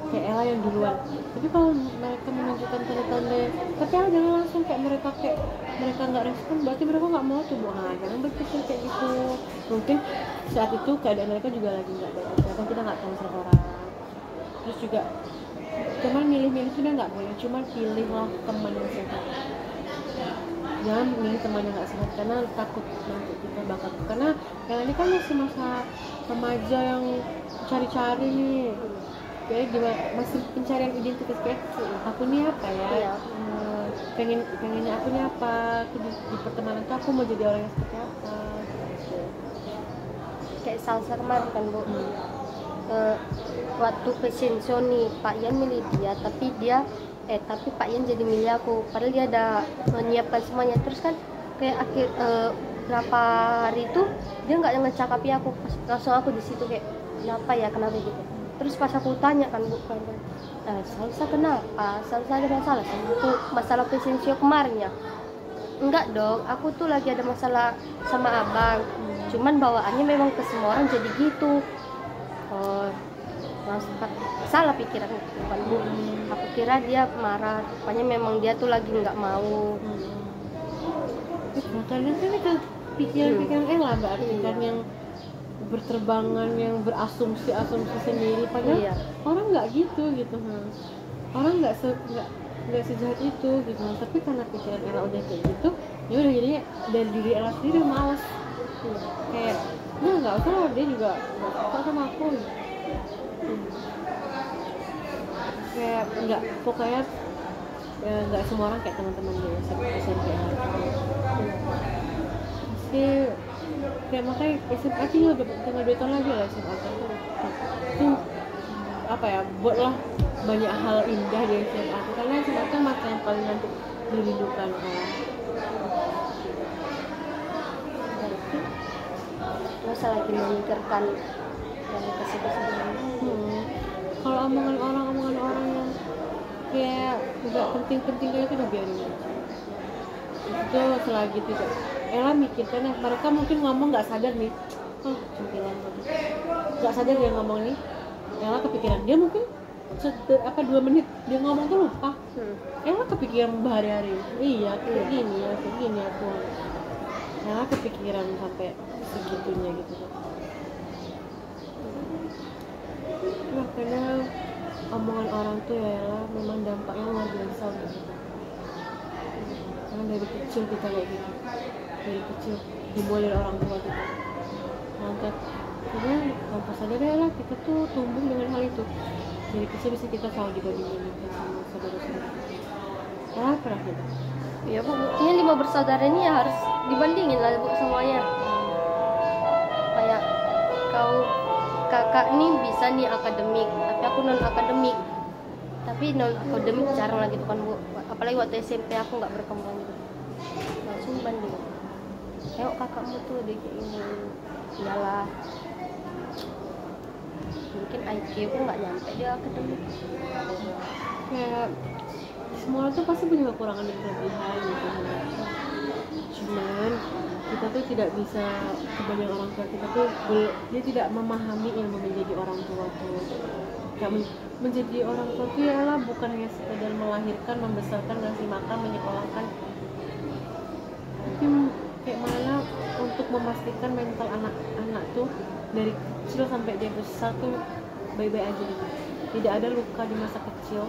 Kayak Ella yang duluan. Tapi kalau mereka menunjukkan tanda-tanda, tapi Ella jangan langsung kayak mereka nggak respon, berarti mereka nggak mau tuh. Jangan berpikir kayak gitu. Mungkin saat itu keadaan mereka juga lagi nggak baik aja, kan kita nggak tahu sama orang. Terus juga cuman milih-milih sudah nggak boleh, cuman pilihlah teman yang sehat. Jangan milih teman yang nggak sehat, karena takut nanti kita bakal, karena yang ini kan masih masa remaja yang cari-cari nih, kayak gimana, masih pencarian identitas, kayak aku nih apa ya, Iya. pengennya aku nih apa, aku di pertemanan tuh aku mau jadi orang yang seperti apa gitu. Kayak salsa kemarin kan Bu, waktu ke nih Pak Yan milih dia, tapi Pak Yan jadi milih aku, padahal dia ada menyiapkan semuanya. Terus kan kayak akhir berapa hari itu dia nggak ngecakapi aku, langsung aku di situ kayak kenapa gitu. Terus pas aku tanya kan Bu, Salsa kenapa? Salsa ada masalah sama aku, masalah presensio kemarin ya? Enggak dong, aku tuh lagi ada masalah sama abang, cuman bawaannya memang ke semua orang jadi gitu. Oh, langsung salah pikiran bukan Bu. Aku kira dia marah, rupanya memang dia tuh lagi nggak mau. Makanya kan itu pikiran Ella, Mbak, pikiran yang berterbangan yang berasumsi sendiri, padahal Iya. orang nggak gitu orang nggak sejahat itu gitu. Tapi karena pikiran Ella udah kayak gitu, ya udah jadinya dari diri Ella sendiri malas kayak nggak usah lah, dia juga nggak suka sama aku gitu. Kayak nggak, pokoknya nggak semua orang kayak teman-teman dia SMP pasti kayak, makanya SMA tinggal 2 tahun lagi lah SMA itu apa ya, buatlah banyak hal indah di SMA karena SMA itu masa yang paling nanti dirindukan orang. Masa lagi memikirkan yang kesini-kesini. Kalau omongan orang yang kayak nggak penting-penting kayak itu udah biarin aja. Itu selagi tidak Ella mikirkan ya, mereka mungkin ngomong nggak sadar nih, cempilan nggak sadar dia ngomong nih, Ella kepikiran dia mungkin 2 menit dia ngomong tuh lupa. Ella kepikiran berhari-hari, iya kayak gini aku. Ella kepikiran sampai segitunya gitu. Makanya omongan orang tuh ya Ella memang dampaknya luar biasa gitu. Karena dari kecil kita kayak gitu, dari kecil dimulai dari orang tua kita ngangkat, karena tanpa sadar ya lah kita tuh tumbuh dengan hal itu. Dari kecil bisa kita selalu dibandingin sama saudara-saudara. Pernah gitu? Ya bu, buktinya 5 bersaudara ini ya harus dibandingin lah bu semuanya. Kayak kau kakak nih bisa nih akademik, tapi aku non akademik. Tapi non akademik jarang lagi tuh kan bu. Apalagi waktu SMP aku nggak berkembang gitu. Langsung banding. Tengok kakakmu tuh dia kayak ini. Iyalah. Mungkin IQ pun nggak nyampe dia akademik. Kayak semua orang tuh pasti punya kekurangan dan kelebihan gitu. Cuman kita tuh tidak bisa, kebanyakan orang tua kita tuh dia tidak memahami ilmu menjadi orang tua tuh. Menjadi orang tua tuh ya lah bukan hanya sekedar melahirkan, membesarkan, ngasih makan, menyekolahkan, tapi kayak mana untuk memastikan mental anak-anak tuh dari kecil sampai dia besar tuh baik-baik aja gitu. Tidak ada luka di masa kecil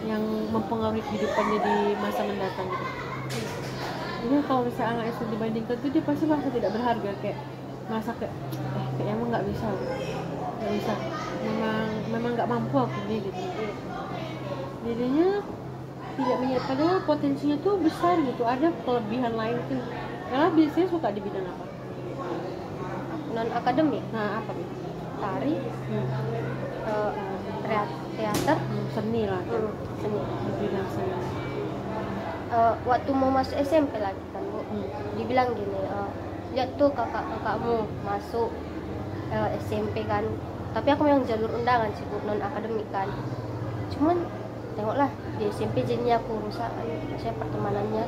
yang mempengaruhi kehidupannya di masa mendatang gitu. Jadi kalau misalnya anak itu dibandingkan tuh dia pasti merasa tidak berharga, kayak merasa kayak emang nggak bisa, memang nggak mampu aku nih gitu. Jadinya tidak melihat padahal potensinya tuh besar gitu, ada kelebihan lain tuh. Karena biasanya suka di bidang apa? Non akademik. Nah apa gitu? Tari, teater, seni lah. Seni. Di bidang seni. Waktu mau masuk SMP lagi kan bu, dibilang gini, lihat tuh kakakmu masuk SMP kan, tapi aku memang jalur undangan sih bu, non akademik kan. Cuman tengoklah di SMP jadinya aku rusak, maksudnya pertemanannya.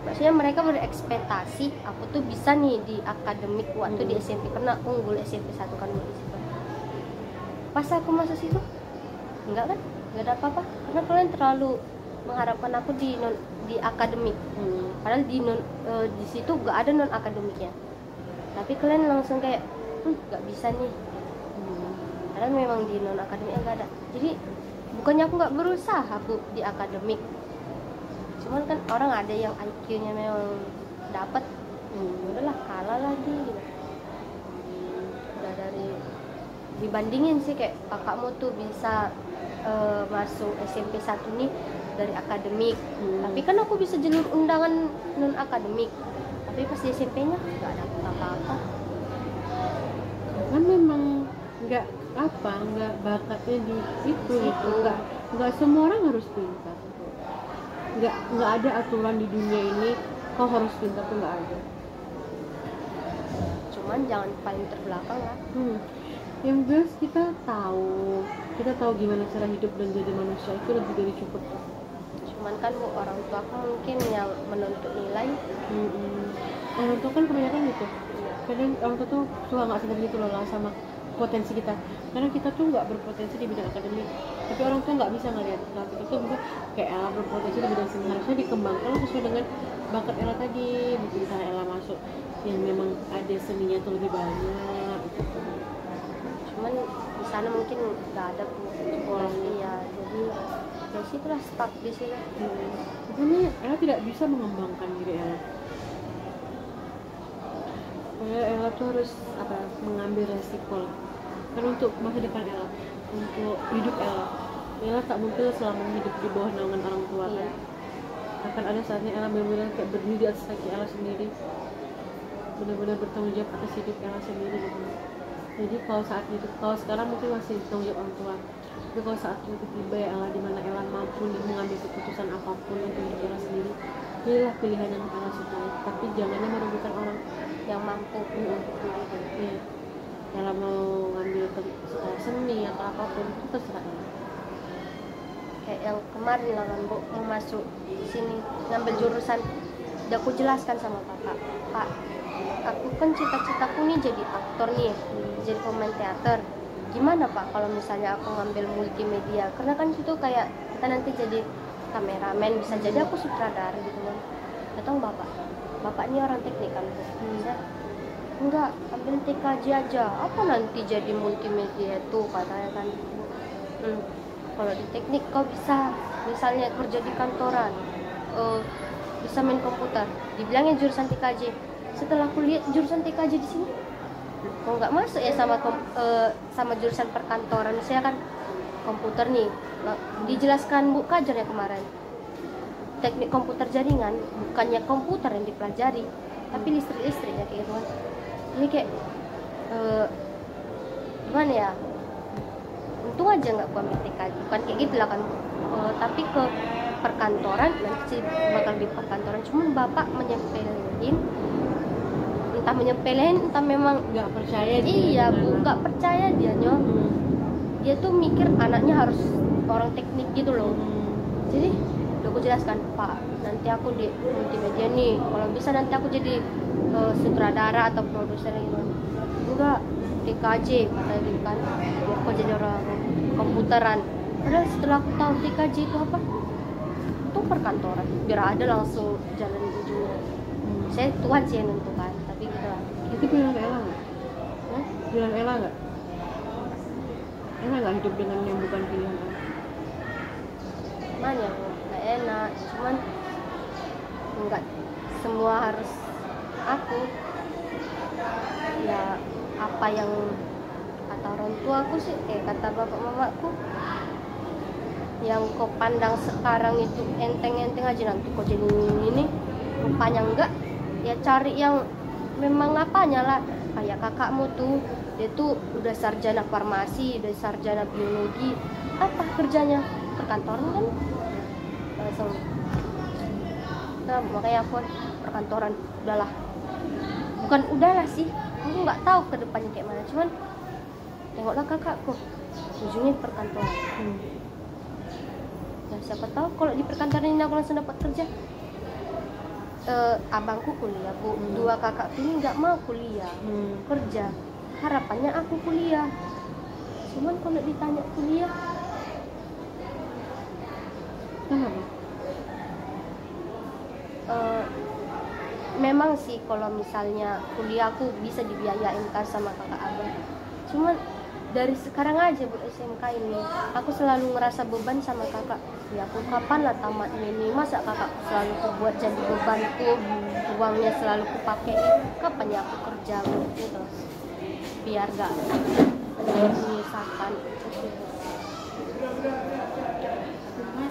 Maksudnya mereka berekspektasi aku tuh bisa nih di akademik waktu di SMP, karena aku unggul SMP 1 kan bu di situ. Pas aku masuk situ, enggak kan, enggak ada apa-apa, karena kalian terlalu mengharapkan aku di akademik. Padahal di situ gak ada non akademiknya, tapi kalian langsung kayak gak bisa nih. Padahal memang di non akademiknya gak ada. Jadi bukannya aku gak berusaha aku di akademik, cuman kan orang ada yang IQ-nya memang dapat, udahlah kalah lagi gitu. Udah dari dibandingin sih kayak kakakmu tuh bisa masuk SMP 1 nih dari akademik, tapi kan aku bisa jalur undangan non akademik, tapi pas di SMP-nya nggak ada apa-apa. Kan memang nggak bakatnya di itu gitu, nggak semua orang harus pintar, nggak ada aturan di dunia ini kau harus pintar tuh nggak ada. Cuman jangan paling terbelakang lah. Yang jelas kita tahu gimana cara hidup dan jadi manusia itu lebih dari cukup. Cuman kan bu, orang tua aku mungkin yang menuntut nilai. Orang tua kan kebanyakan gitu. Kadang orang tua tuh suka nggak sadar gitu loh sama potensi kita. Karena kita tuh nggak berpotensi di bidang akademik, tapi orang tua nggak bisa ngeliat kita tuh bisa kayak Ella berpotensi di bidang seni, harusnya dikembangkan sesuai dengan bakat Ella tadi. Misalnya Ella masuk yang memang ada seninya tuh lebih banyak gitu. sana mungkin nggak ada sekolah. Iya, jadi ya situlah stuck di sini. Makanya Ella tidak bisa mengembangkan diri Ella. Ella tuh harus mengambil resiko lah. Kan untuk masa depan Ella, untuk hidup Ella tak mungkin selama hidup di bawah naungan orang tua kan. Akan ada saatnya Ella benar-benar kayak berdiri di atas kaki Ella sendiri, benar-benar bertanggung jawab atas hidup Ella sendiri gitu. Jadi kalau saat itu, kalau sekarang mungkin masih tanggung jawab orang tua, tapi kalau saat itu tiba ya Ella dimana Ella mampu mengambil keputusan apapun untuk hidup Ella sendiri, pilihlah pilihan yang Ella sukai, tapi janganlah merugikan orang yang mampu. Iya. Ella mau ngambil seni atau apapun itu terserah Ella. Kayak yang kemarin lah kan Bu, mau masuk sini ngambil jurusan, udah aku jelaskan sama kakak, Pak, aku kan cita-citaku nih jadi aktor nih, jadi pemain teater. Gimana Pak kalau misalnya aku ngambil multimedia? Karena kan itu kayak kita nanti jadi kameramen, bisa jadi aku sutradara gitu kan. Atau bapak ini orang teknik kan Bu. Saya enggak, ambil TKJ aja, apa nanti jadi multimedia itu katanya kan. Kalau di teknik kau bisa misalnya kerja di kantoran, bisa main komputer, dibilangnya jurusan TKJ. Setelah aku lihat jurusan TKJ di sini, kok nggak masuk ya sama jurusan perkantoran. Saya kan komputer nih, dijelaskan Bu Kajar ya kemarin, teknik komputer jaringan, bukannya komputer yang dipelajari, tapi listrik-listriknya kayak gitu kan. Jadi kayak gimana ya, untung aja nggak gua ambil TKJ, bukan kayak gitu lah kan. Tapi ke perkantoran nanti bakal di perkantoran, cuman bapak menyempelin, entah memang nggak percaya dia. Iya Bu, nggak percaya dia dia tuh mikir anaknya harus orang teknik gitu loh. Jadi udah aku jelaskan, Pak, nanti aku di multimedia nih, kalau bisa nanti aku jadi sutradara atau produser gitu. Enggak, TKJ katanya gitu kan, biar aku jadi orang komputeran. Padahal setelah aku tahu TKJ itu apa, itu perkantoran, biar ada langsung jalan ujungnya. Saya Tuhan sih yang nentukan, tapi gitu lah. Itu bilang ke Ella nggak? Bilang Ella nggak? Ella nggak hidup dengan yang bukan pilihan Ella? Cuman yang nggak enak, cuman nggak semua harus aku. Ya apa yang kata orang tua aku sih, kata bapak mamaku, yang kau pandang sekarang itu enteng-enteng aja, nanti kau jadi ini rupanya enggak. Ya cari yang memang apanya lah. Kayak kakakmu tuh, dia tuh udah sarjana farmasi, udah sarjana biologi, apa kerjanya perkantoran kan langsung. Nah makanya aku perkantoran udahlah, bukan udahlah sih, aku nggak tahu ke depannya kayak mana, cuman tengoklah kakakku ujungnya perkantoran. Ya siapa tahu kalau di perkantoran ini aku langsung dapat kerja. Abangku kuliah Bu, dua kakak ini nggak mau kuliah, kerja. Harapannya aku kuliah, cuman kalau ditanya kuliah, Kenapa? memang sih kalau misalnya kuliah aku bisa dibiayain kan sama kakak abang. Cuman dari sekarang aja Bu SMK ini aku selalu ngerasa beban sama kakak. Ya aku kapan lah tamatnya ini, masa kakak selalu aku buat jadi bebanku, uangnya selalu aku pakai, kapan ya aku kerja gitu, biar gak menyisakan.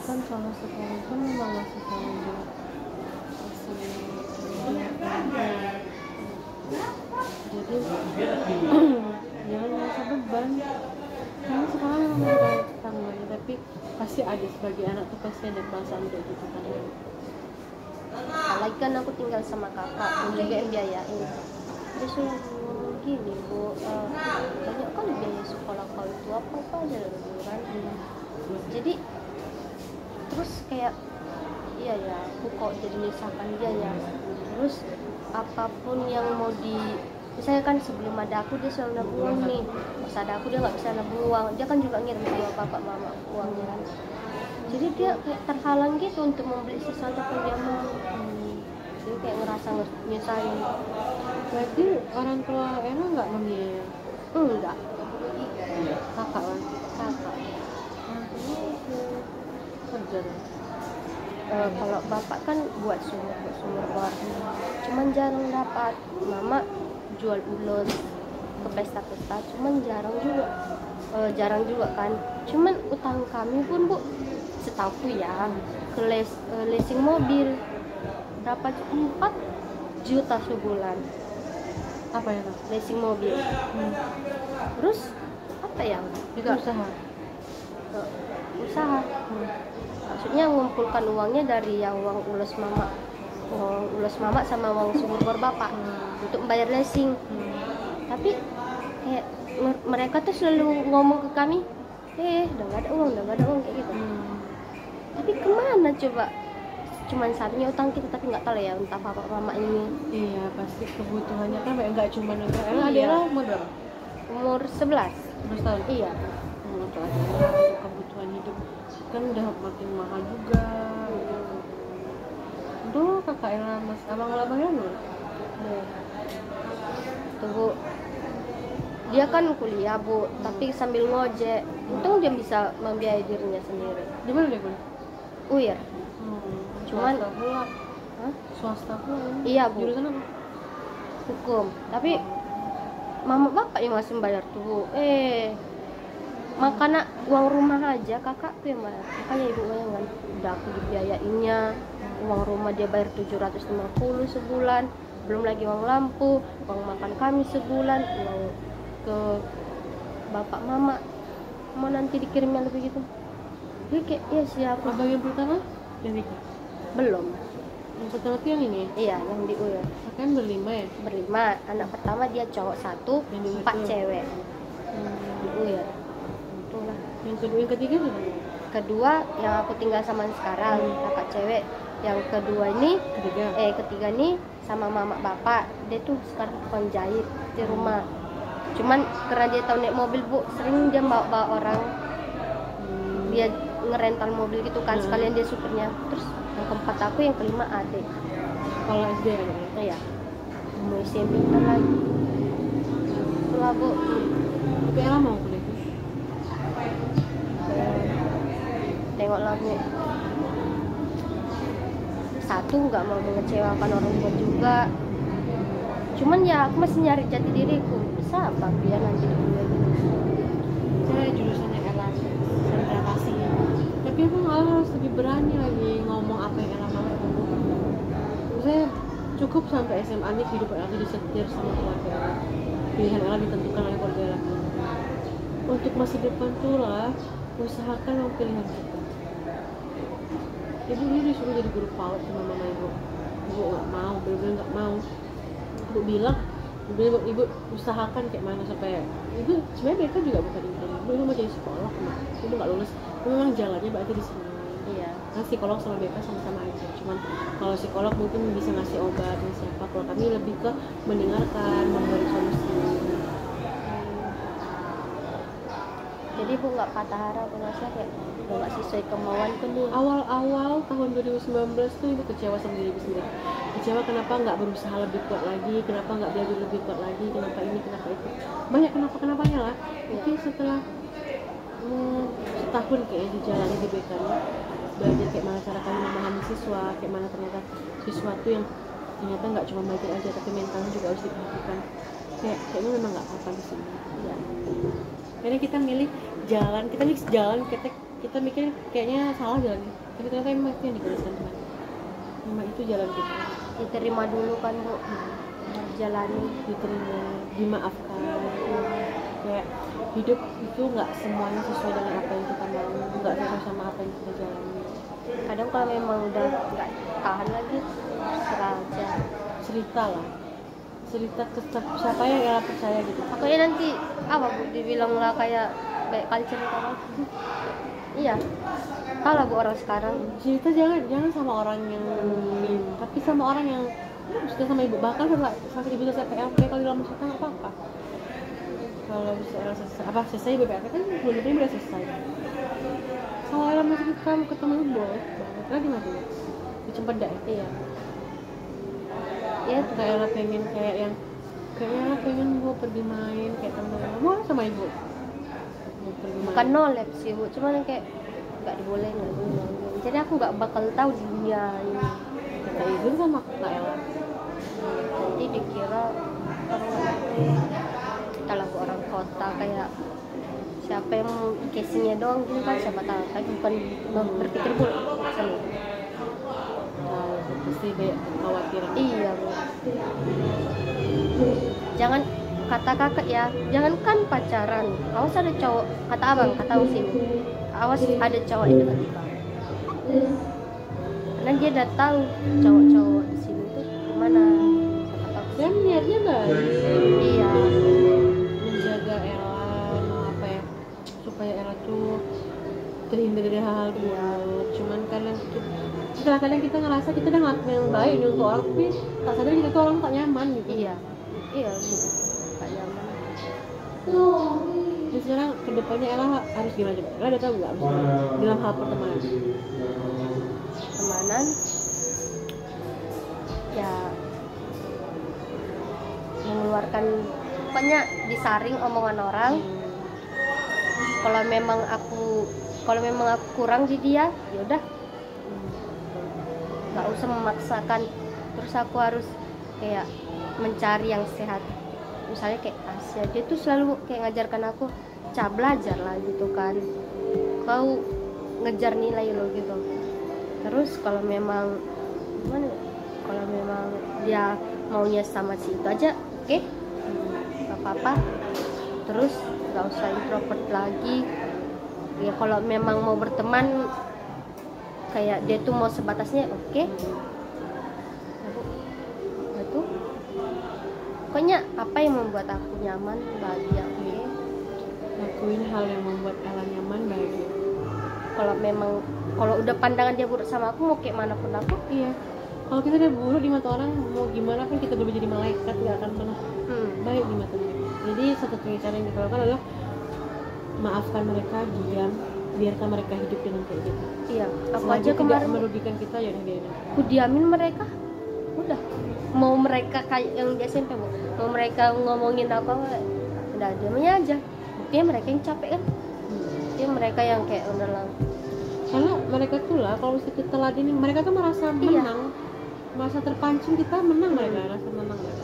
Kan kalau sekarang kan memang masih tanggung jawab, jadi jangan merasa beban, karena sekarang memang ada tanggungannya, tapi pasti ada sebagai anak tuh pasti ada perasaan kayak gitu kan. Apalagi kan aku tinggal sama kakak, dan juga yang biayain. Dia suruh gini Bu, banyak kan biaya sekolah kau itu apa aja kan. Jadi terus kayak iya ya, aku kok jadi misalkan dia ya. Terus apapun yang mau misalnya kan sebelum ada aku dia selalu nabung uang nih, pas ada aku dia nggak bisa nabung uang, dia kan juga ngirim ke bapak mama uangnya kan. Jadi dia kayak terhalang gitu untuk membeli sesuatu yang dia mau. Jadi kayak ngerasa nyusahin. Berarti orang tua Ella nggak membiayai? Enggak, Kakak lah. kakak. Kerja dong. Kalau bapak kan buat sumur bor, cuman jarang dapat. Mama jual ulos ke pesta-pesta, cuman jarang juga kan. Cuman utang kami pun bu, setahu ya, ke leasing mobil dapat 4 juta sebulan Apa ya tuh? leasing mobil. Terus apa ya, Itu usaha. usaha. Maksudnya ngumpulkan uangnya dari yang uang ulos mama sama uang sumur bor bapak untuk membayar leasing. Tapi kayak mereka tuh selalu ngomong ke kami, udah gak ada uang kayak gitu. Tapi kemana coba? Cuman saatnya utang kita, tapi nggak tahu ya entah bapak mama ini. Iya, pasti kebutuhannya kan nggak cuma negara. Iya. Adela umur berapa? Umur 11. 11 tahun. Iya. Untuk Adela untuk kebutuhan hidup kan udah makin mahal juga. Duh, kakak Ella, mas abang-abangnya dulu. Tuh bu, dia kan kuliah bu, tapi sambil ngojek. Untung dia bisa membiayai dirinya sendiri. Di mana dia kuliah? UIR. Cuman Swasta pula. Hah? Swasta pula. Iya bu, Jurusan apa? hukum. Tapi mama bapak yang masih bayar tuh bu. Makanya uang rumah aja kakakku yang bayar. Makanya ibu bayangkan, udah aku dibiayainnya. Uang rumah dia bayar 750 sebulan, belum lagi uang lampu, uang makan kami sebulan, uang ke bapak mama mau nanti dikirimnya lebih gitu. Jadi kayak ya siapa? Abang yang pertama? Yang nikah? Belum. Yang pertama tuh yang ini? Iya, yang di UIR. Kan berlima ya? Berlima. Anak pertama dia cowok 1, Yang di 4 UIR. cewek. Di UIR. Itulah. Yang kedua, yang ketiga tuh? Kedua yang aku tinggal sama sekarang, kakak cewek. Yang kedua ini ketiga nih sama mama bapak. Dia tuh sekarang tukang jahit di rumah. Cuman karena dia tahu naik mobil bu, sering dia bawa orang. Dia ngerental mobil gitu kan, sekalian dia supirnya. Terus yang keempat aku, yang kelima adik. Kalau SD ya? Iya. Mau SMP bentar lagi. Itulah bu. Tapi Ella mau kuliah? Tengoklah bu. Satu nggak mau mengecewakan orang tua juga. Cuman ya aku masih nyari jati diriku. Bisa apa biar nanti di kuliah gitu. Saya jurusannya Ella sentrasi. Tapi aku Ella harus lebih berani lagi ngomong apa yang Ella mau. Saya cukup sampai SMA nih hidup Ella disetir sama keluarga Ella. Pilihan Ella ditentukan oleh keluarga Ella. Untuk masa depan tuh lah, usahakan mau pilihan kita. Ibu ini disuruh jadi guru PAUD sama mama ibu. Ibu nggak mau, bener-bener nggak mau. Ibu bilang, ibu usahakan kayak mana supaya ibu sebenarnya mereka juga bukan ibu mau jadi psikolog, ibu nggak lulus. Memang jalannya berarti di sini. Iya. Nah, psikolog sama BK sama-sama aja. Cuman kalau psikolog mungkin bisa ngasih obat dan siapa. Kalau kami lebih ke mendengarkan, memberi solusi. Jadi bu nggak patah harapan, merasa kayak nggak sesuai kemauanku nih. Awal-awal tahun 2019 tuh ibu kecewa sama diri ibu sendiri. Kecewa kenapa nggak berusaha lebih kuat lagi, kenapa nggak belajar lebih kuat lagi, kenapa ini, kenapa itu. Banyak kenapa-kenapanya lah. Tapi setelah setahun kayaknya dijalani di BK nya, belajar kayak mana cara kami memahami siswa, kayak mana ternyata siswa tuh yang ternyata nggak cuma belajar aja tapi mentalnya juga harus diperhatikan. Kayaknya memang nggak apa-apa di sini. Ya. Karena kita milih jalan, kita mikir kayaknya salah jalannya, tapi ternyata emang itu yang digariskan Tuhan. Memang itu jalan kita. Diterima dulu kan bu, jalani. Diterima, dimaafkan. Kayak hidup itu nggak semuanya sesuai dengan apa yang kita mau, nggak sesuai sama apa yang kita jalani. Kadang kalau memang udah nggak tahan lagi, serah aja. Cerita ke siapa yang Ella percaya gitu. Pokoknya nanti apa bu, dibilang lah kayak culture apa? Iya. Kalau bu orang sekarang Cerita jangan sama orang yang tapi sama orang yang sudah sama ibu, bahkan sampai ibu selesai PLP. Kalau dalam cerita nggak apa-apa. Kalau bisa Ella selesai BPLP kan belum tentu udah selesai. Kalau Ella masih kamu ketemu ibu boleh banget. Ella di mana? Di Cempedak ya? iya. Ya Kayak Ella pengen gue pergi main kayak temen-temen mau sama ibu. bukan no lab sih Bu, cuman kayak nggak dibolehin. Jadi aku nggak bakal tahu dunia ini. Kata Igun sama Kak Ella. Nanti dikira kita lagu orang kota kayak siapa yang casingnya doang gitu kan, siapa tahu, tapi bukan berpikir buruk. Tahu pasti banyak kekhawatiran. Iya Bu. Jangan, kata kakak ya, jangankan pacaran, awas ada cowok, kata abang, kata abang sini, awas ada cowok yang dekat kita. Karena dia udah tahu cowok-cowok di sini tuh gimana. Siapa tahu. Dan niatnya baik. Iya. Menjaga Ella, apa ya, supaya Ella tuh terhindar dari hal-hal buruk. Cuman kadang kita ngerasa kita udah ngelakuin yang baik nih untuk orang, tapi tak sadar kita tuh orang tak nyaman gitu. Iya gitu, gak nyaman. Dan sekarang kedepannya Ella harus gimana coba? Ella udah tahu nggak dalam hal pertemanan? Pertemanan ya mengeluarkan, pokoknya disaring omongan orang. Kalau memang aku kurang di dia, ya udah, nggak usah memaksakan. Terus aku harus kayak mencari yang sehat. Misalnya kayak Asia, dia tuh selalu kayak ngajarkan aku, belajar lah gitu kan, kau ngejar nilai lo gitu. Terus kalau memang gimana, kalau memang dia maunya sama si itu aja, oke, nggak apa-apa. Terus nggak usah introvert lagi ya. Kalau memang mau berteman kayak dia tuh mau sebatasnya, oke. Itu pokoknya apa yang membuat aku nyaman, bahagia, oke. Lakuin hal yang membuat Ella nyaman, bahagia. Kalau udah pandangan dia buruk sama aku, mau kayak mana pun aku, Iya, kalau kita udah buruk di mata orang, mau gimana pun kita berubah jadi malaikat, nggak akan pernah baik di mata mereka. Jadi satu-satunya cara yang kita lakukan adalah maafkan mereka, diam, biarkan mereka hidup dengan kayak gitu. Iya, aku Selagi aja kemarin tidak merugikan kita, ya udah biarin. aku diamin mereka, udah. Mau mereka kayak yang di SMP Bu, mau mereka ngomongin apa, udah diamnya aja. Buktinya mereka yang capek kan, buktinya mereka yang kayak udah lang. Karena mereka tuh lah, kalau misalnya kita ladenin, mereka tuh merasa menang, merasa terpancing, kita menang, mereka rasa menang mereka.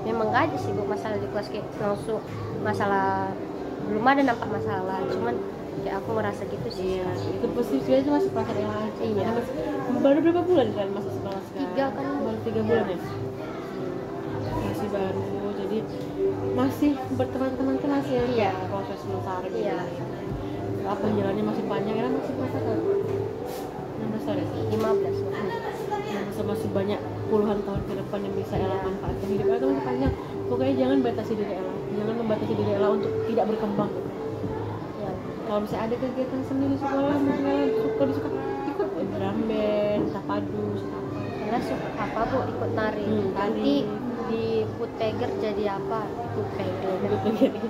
Memang gak ada sih Bu masalah di kelas, kayak langsung masalah, belum ada nampak masalah, cuman kayak aku ngerasa gitu sih. Iya, itu posisinya itu masih perasaan yang aja. Iya. Baru berapa bulan kan masuk sekolah sekarang? 3 kan. Baru 3 bulan ya? Masih baru, jadi masih berteman-teman tuh masih Iya. proses mencari. Iya. Apa jalannya masih panjang, karena masih berapa tahun? 16 tahun ya? 15 Bu. Masih banyak puluhan tahun ke depan yang bisa Ella manfaatkan. Hidup Ella tuh masih panjang. Pokoknya jangan batasi diri Ella, jangan membatasi diri Ella untuk tidak berkembang gitu. Ya. Kalau misalnya ada kegiatan seni di sekolah, misalnya suka ikut drum band, tapadu, Karena suka apa Bu, ikut nari. Nanti di Putpeger jadi apa?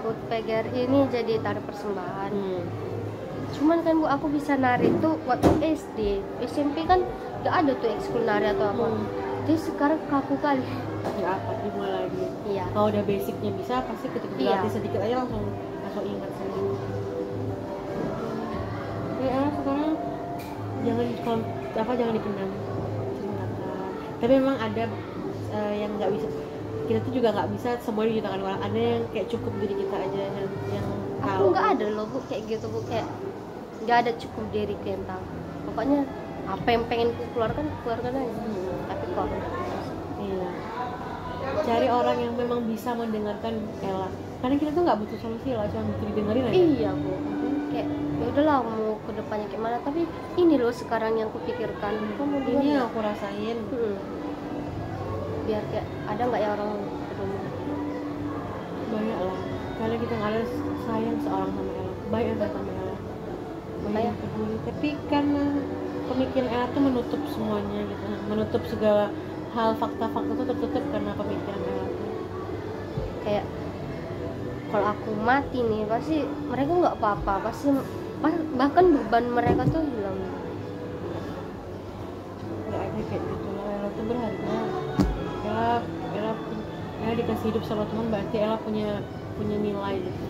Putpeger ini jadi tari persembahan. Cuman kan Bu, aku bisa nari tuh waktu SD, SMP kan gak ada tuh ekskul nari atau apa. Jadi sekarang kaku kali. Ya apa dimulai lagi. Iya. Kalau udah basicnya bisa, pasti ketika Iya. berlatih sedikit aja langsung ingat sendiri. Ya sekarang jangan dipendam. Tapi memang ada yang nggak bisa. Kita tuh juga nggak bisa semuanya diceritakan orang. Ada yang kayak cukup diri kita aja yang Aku nggak ada loh Bu kayak gitu Bu, kayak nggak ada cukup diri kalian tahu. Pokoknya apa yang pengen ku keluarkan aja. Tapi kok iya. Cari orang yang memang bisa mendengarkan Ella. Karena kita tuh nggak butuh solusi lah, cuma butuh didengerin aja. iya Bu, kayak ya udahlah mau kedepannya gimana, tapi ini loh sekarang yang kupikirkan. Kamu Ini yang aku rasain. Biar kayak ada nggak ya orang peduli. Banyak lah. Karena kita nggak ada sayang seorang sama Ella, baik yang sama Ella, banyak yang peduli. Tapi karena pemikiran Ella tuh menutup semuanya gitu, menutup segala hal, fakta-fakta tuh tertutup karena pemikiran Ella tuh. Kayak kalau aku mati nih pasti mereka nggak apa-apa, pasti bahkan beban mereka tuh hilang. Nggak ada kayak gitu lah. Ella tuh berharga. Ella dikasih hidup sama Tuhan, berarti Ella punya punya nilai gitu.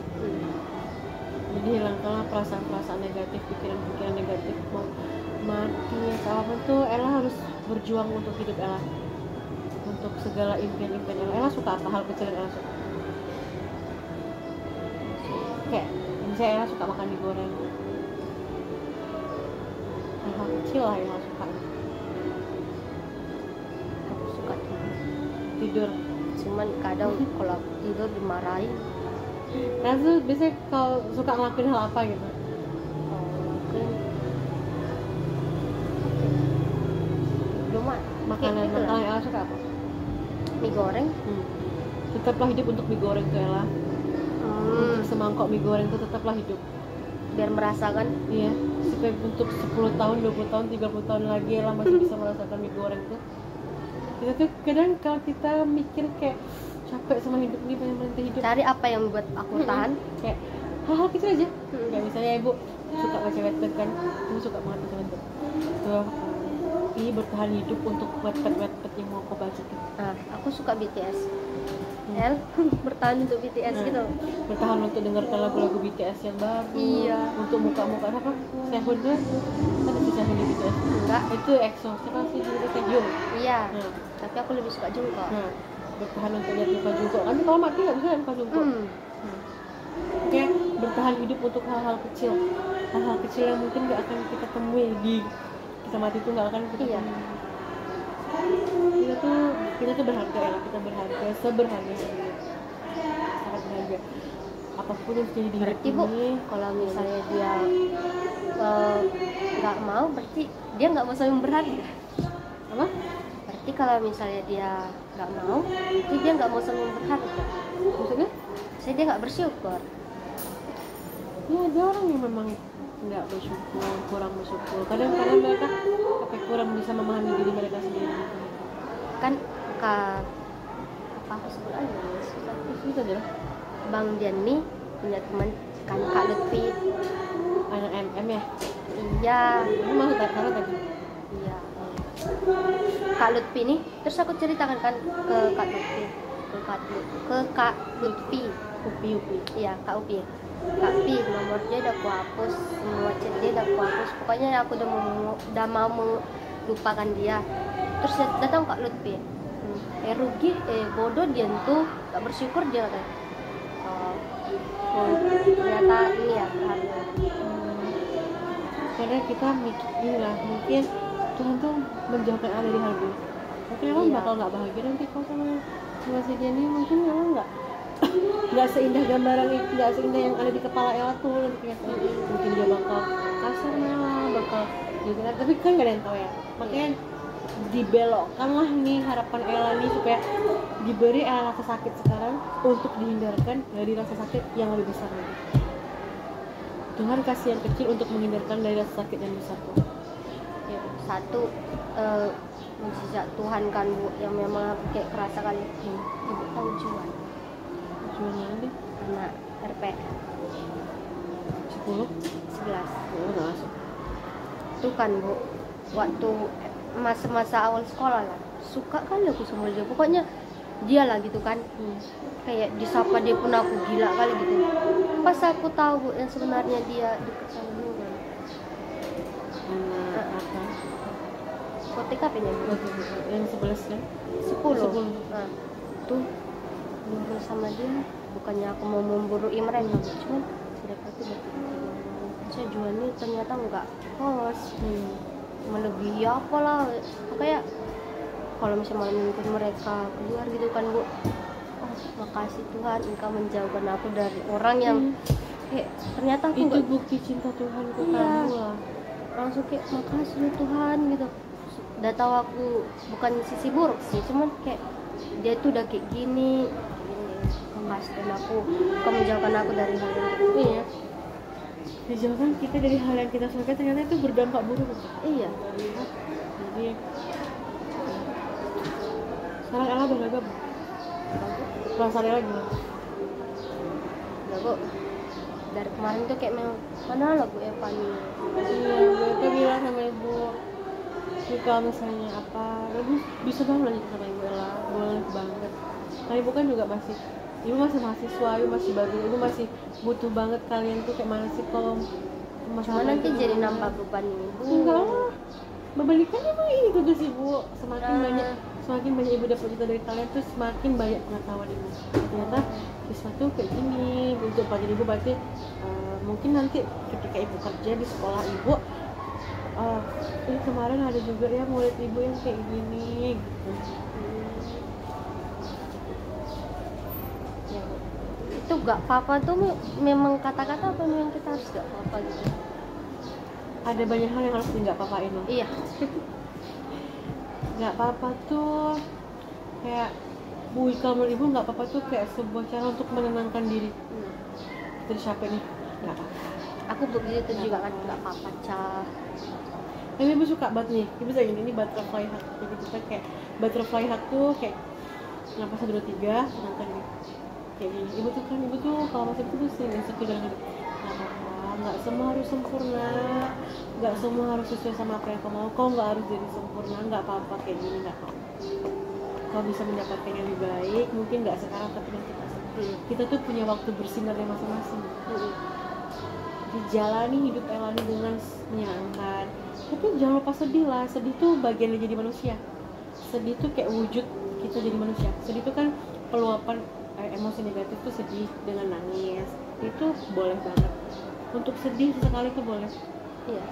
Jadi hilangkanlah perasaan-perasaan negatif, pikiran-pikiran negatif, mau mati atau apapun tuh Ella harus berjuang untuk hidup Ella, untuk segala impian-impian Ella. Ella suka apa hal kecil yang Ella suka? Kayak misalnya Ella suka makan mie goreng, hal kecil lah yang Ella suka. Aku suka Tidur. cuman kadang kalau aku tidur dimarahin. Nah tuh biasanya kalau suka ngelakuin hal apa gitu? Mungkin belum Makanan yang Ella suka apa? mie goreng. Tetaplah hidup untuk mie goreng tuh Ella. Untuk semangkok mie goreng tuh tetaplah hidup. Biar merasakan. Iya, supaya untuk 10 tahun, 20 tahun, 30 tahun lagi Ella masih bisa merasakan mie goreng tuh. Kita tuh kadang kalau kita mikir kayak capek sama hidup ini, pengen berhenti hidup, Cari apa yang membuat aku tahan. kayak hal-hal kecil aja. Kayak misalnya ibu suka baca Wattpad kan, ibu suka banget baca Wattpad tuh, ini bertahan hidup untuk Wattpad yang mau kau baca tuh. Nah, aku suka BTS. El bertahan untuk BTS gitu. Bertahan untuk dengarkan lagu-lagu BTS yang baru. Iya. Untuk muka-muka apa? Sehun tuh ada si Sehun di BTS. Enggak. Itu EXO. Siapa sih judulnya Taehyung? Iya. Nah, Tapi aku lebih suka Jungkook. bertahan untuk lihat muka Jungkook. Kan kalau mati nggak bisa lihat muka Jungkook. Kayak bertahan hidup untuk hal-hal kecil. Hal-hal kecil yang mungkin nggak akan kita temui di kita mati itu, nggak akan kita temui. Kita tuh berharga ya, kita berharga, seberharga sangat berharga. Apapun yang terjadi di hidup Berarti Bu, ini, kalau misalnya dia nggak mau, berarti dia nggak mau saling berharga. apa? Berarti kalau misalnya dia nggak mau, berarti dia nggak mau saling berharga. Maksudnya? Saya dia nggak bersyukur. Ya ada orang yang memang nggak bersyukur, kurang bersyukur. Kadang-kadang mereka kayak kurang bisa memahami diri mereka sendiri. Kan apa aku sebut aja susah. Itu aja lah. Bang Dian nih punya teman kan Kak Lutfi. Anak MM ya. Iya. Ini masuk karena tadi. Iya. Kak Lutfi nih, terus aku ceritakan kan ke Kak Lutfi, ke Kak Lutfi. Upi. Iya, Kak Upi. Kak Pi, nomor dia udah aku hapus, semua chat dia udah aku hapus. Pokoknya aku udah mau melupakan dia. Terus datang Kak Lutfi. Rugi, bodoh dia tuh, gak bersyukur dia katanya. Ternyata ini ya berharga. Karena kita mikir lah, mungkin Tuhan tuh menjauhkan Allah dari hal buruk. Mungkin orang bakal nggak bahagia nanti kalau sama si dia nih, mungkin orang nggak seindah gambaran itu, nggak seindah yang ada di kepala Ella tuh nanti mungkin dia bakal kasar lah, bakal gitu. Tapi kan nggak ada yang tahu ya. Makanya dibelokkanlah nih harapan Ella nih supaya diberi Ella rasa sakit sekarang untuk dihindarkan dari rasa sakit yang lebih besar lagi. Tuhan kasih yang kecil untuk menghindarkan dari rasa sakit yang besar tuh. Ya, satu mujizat Tuhan kan Bu, yang memang aku kayak kerasa kali. Ibu tahu Juan? Juan mana deh? Anak RP 10? 11. Oh, nggak masuk. Itu kan Bu, waktu masa-masa awal sekolah lah, suka kali aku sama dia. Pokoknya dia lah gitu kan. Kayak disapa dia pun aku gila kali gitu. Pas aku tahu Bu, yang sebenarnya dia deket sama dia. Apa? TKP-nya Bu. Yang 11 kan? 10. Nah, tuh nurut sama dia, bukannya aku mau memburui mereka, cuman mereka tuh saya jual nih ternyata enggak host, melebihi apalah. Kayak kalau misalnya malam minggu mereka keluar gitu kan Bu, oh makasih Tuhan engkau menjauhkan aku dari orang yang kayak ternyata aku itu bukti cinta Tuhan ke kamu lah. Langsung kayak makasih ya Tuhan gitu. Udah tahu aku bukan sisi buruk sih, cuman kayak dia tuh udah kayak gini, memastikan aku, kau menjauhkan aku dari hal yang iya, dijauhkan kita dari hal yang kita suka, ternyata itu berdampak buruk. Iya. Jadi sekarang Ella berharga perasaan Ella gimana? Ya Bu, dari kemarin tuh kayak memang mana lah Bu ya Fani. Iya, gue bilang sama ibu, kalau misalnya apa, ibu bisa banget lanjut sama ibu Ella, boleh banget. Nah ibu kan juga masih ibu masih mahasiswa, ibu masih baru, ibu masih butuh banget kalian tuh kayak mana sih kalau Cuma masalah nanti itu jadi gimana? nambah beban ibu. Enggak lah, berbalikan emang ini tugas ibu. Ah. Semakin banyak ibu dapat cerita dari kalian tuh semakin banyak pengetahuan ibu. Ternyata sesuatu kayak gini untuk pelajaran ibu berarti mungkin nanti ketika ibu kerja di sekolah ibu, ini kemarin ada juga ya murid ibu yang kayak gini gitu. Ya, Bu. Itu gak apa-apa tuh memang kata-kata apa memang kita harus gak apa-apa gitu? Ada banyak hal yang harus nggak apa-apain loh. Iya. Nggak apa-apa tuh kayak Bu, kalau menurut ibu nggak apa-apa tuh kayak sebuah cara untuk menenangkan diri. Dari siapa nih? Nggak apa-apa. Aku begitu juga kan, gak apa-apa Cah. Tapi ibu suka banget nih, ibu saya ini butterfly heart. Jadi kita kayak butterfly heart tuh kayak kenapa 1, 2, 3 menenangkan nih. Kayak gini, ibu tuh kalau masih itu tuh sering insecure dalam hidup. Nggak apa-apa, nggak semua harus sempurna, nggak semua harus sesuai sama apa yang kamu mau. Kau nggak harus jadi sempurna, nggak apa-apa kayak gini, nggak apa-apa. Kau bisa mendapatkan yang lebih baik, mungkin nggak sekarang tapi nanti pasti. Kita tuh punya waktu bersinar yang masing-masing. Dijalani hidup Elani dengan menyenangkan, tapi jangan lupa sedih lah. Sedih tuh bagian dari jadi manusia. Sedih tuh kayak wujud kita jadi manusia. Sedih tuh kan peluapan emosi negatif tuh sedih dengan nangis, itu boleh banget. Untuk sedih sesekali tuh boleh. Iya.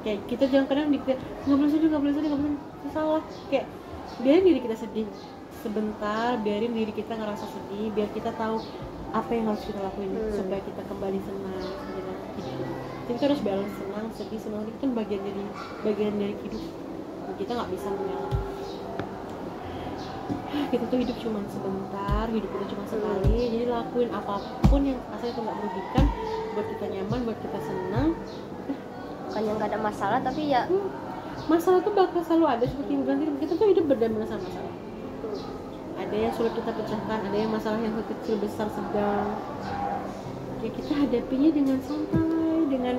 Kayak kita jangan kadang dikira nggak boleh sedih, nggak boleh sedih, nggak boleh, salah. Kayak biarin diri kita sedih sebentar, biarin diri kita ngerasa sedih, biar kita tahu apa yang harus kita lakuin supaya kita kembali senang dengan hidup. Jadi kita harus balance senang, sedih, senang, itu kan bagian dari hidup. Kita nggak bisa mengelak. Kita tuh hidup cuma sebentar, hidup itu cuma sekali, jadi lakuin apapun yang asal itu nggak merugikan, buat kita nyaman, buat kita senang. Bukannya nggak ada masalah, tapi ya Masalah tuh bakal selalu ada, seperti yang bilang tadi, kita tuh hidup berdampingan sama masalah. Ada yang sulit kita pecahkan, ada yang masalah yang kecil, besar, sedang. Ya kita hadapinya dengan santai, dengan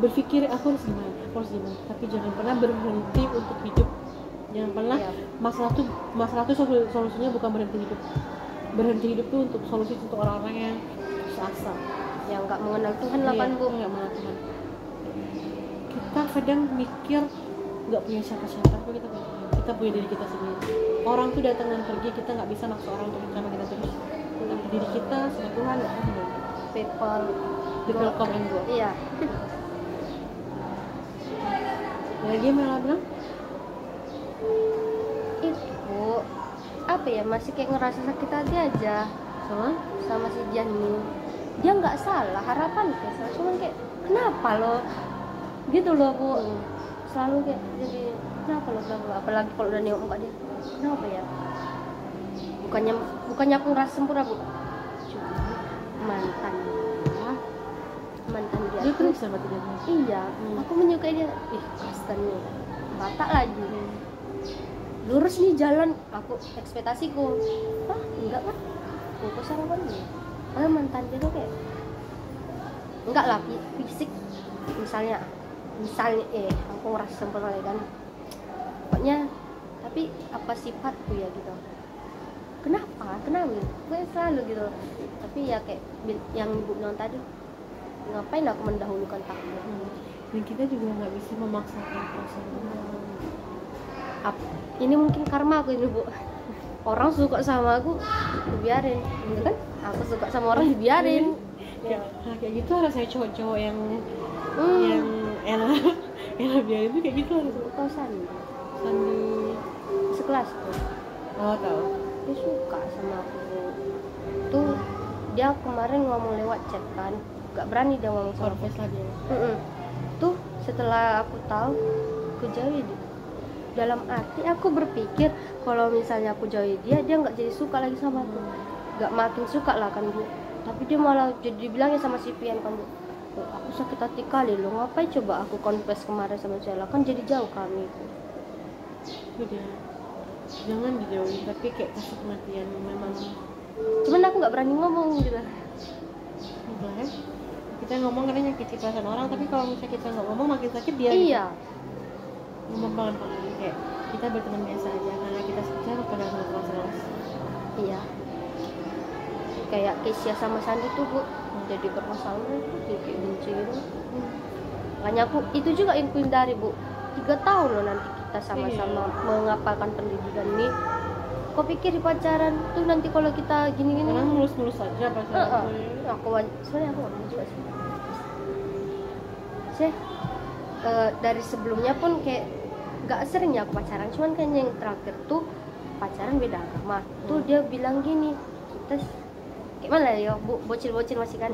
berpikir aku harus gimana, tapi jangan pernah berhenti untuk hidup. Jangan pernah masalah tuh solusinya bukan berhenti hidup. Berhenti hidup tuh untuk solusi untuk orang-orang yang seasa, yang nggak mengenal Tuhan lah kan Bu. Nggak mengenal Tuhan. Kita kadang mikir nggak punya siapa-siapa, tapi kita punya diri kita sendiri. Orang tuh datang dan pergi, kita nggak bisa maksa orang untuk bersama kita terus. Tapi diri kita sama Tuhan nggak ada. People come and go. Iya. Lagi Mela bilang itu apa ya, masih kayak ngerasa sakit hati aja sama si Jani. Dia nggak salah, harapan kayak salah, cuman kayak kenapa lo gitu loh Bu. Selalu kayak jadi kenapa lo, apalagi kalau udah nengok muka dia, kenapa ya, bukannya aku ngerasa sempurna Bu, cuma mantan dia terus sama dia. Iya, aku menyukai dia. Kristen nih, Batak lagi, lurus nih jalan, aku ekspektasiku enggak kan, aku sarapan nih. Mantan dia tuh kayak enggak lah, fisik misalnya aku ngerasa sempurna kan pokoknya, tapi apa sifatku ya gitu, kenapa gue selalu gitu. Tapi ya kayak yang Ibu bilang tadi, ngapain aku mendahulukan takdir. Dan kita juga nggak bisa memaksakan perasaan. Ini mungkin karma aku ini Bu, orang suka sama aku dibiarin gitu kan, aku suka sama orang dibiarin. Ya, kayak gitu rasanya cowok-cowok yang Ella biarin tuh kayak gitu harus. Kau Sandi sekelas tuh, tahu dia suka sama aku tuh. Dia kemarin ngomong lewat chat kan, gak berani dia ngomong sama aku lagi. Tuh setelah aku tahu, aku jauhi dia. Dalam arti aku berpikir kalau misalnya aku jauhi dia nggak jadi suka lagi sama aku, nggak makin suka lah kan Bu. Tapi dia malah jadi bilangnya sama si Pian kan Bu, aku sakit hati kali loh, ngapain coba aku confess kemarin sama Cella, kan jadi jauh kami. Udah, jangan dijauhin, tapi kayak kasih pengertian memang. Cuman aku nggak berani ngomong gitu. Enggak ya? Kita ngomong karena nyakitin perasaan orang, tapi kalau misalnya kita nggak ngomong makin sakit dia. Iya. Ngomong pelan-pelan kayak kita berteman biasa aja, karena kita secara pada masalah. Iya. kayak Kesia sama Sandi tuh Bu jadi bermasalah itu kayak benci gitu. Makanya aku itu juga yang ku hindari Bu, 3 tahun loh nanti kita sama-sama mengapalkan pendidikan ini. Kau pikir di pacaran tuh nanti kalau kita gini-gini Karena mulus-mulus aja pacaran. aku soalnya aku nggak juga sih. Dari sebelumnya pun kayak nggak sering ya aku pacaran, cuman kan yang terakhir tuh pacaran beda agama. Tuh dia bilang gini, kita kayak mana ya Bu, bocil-bocil masih kan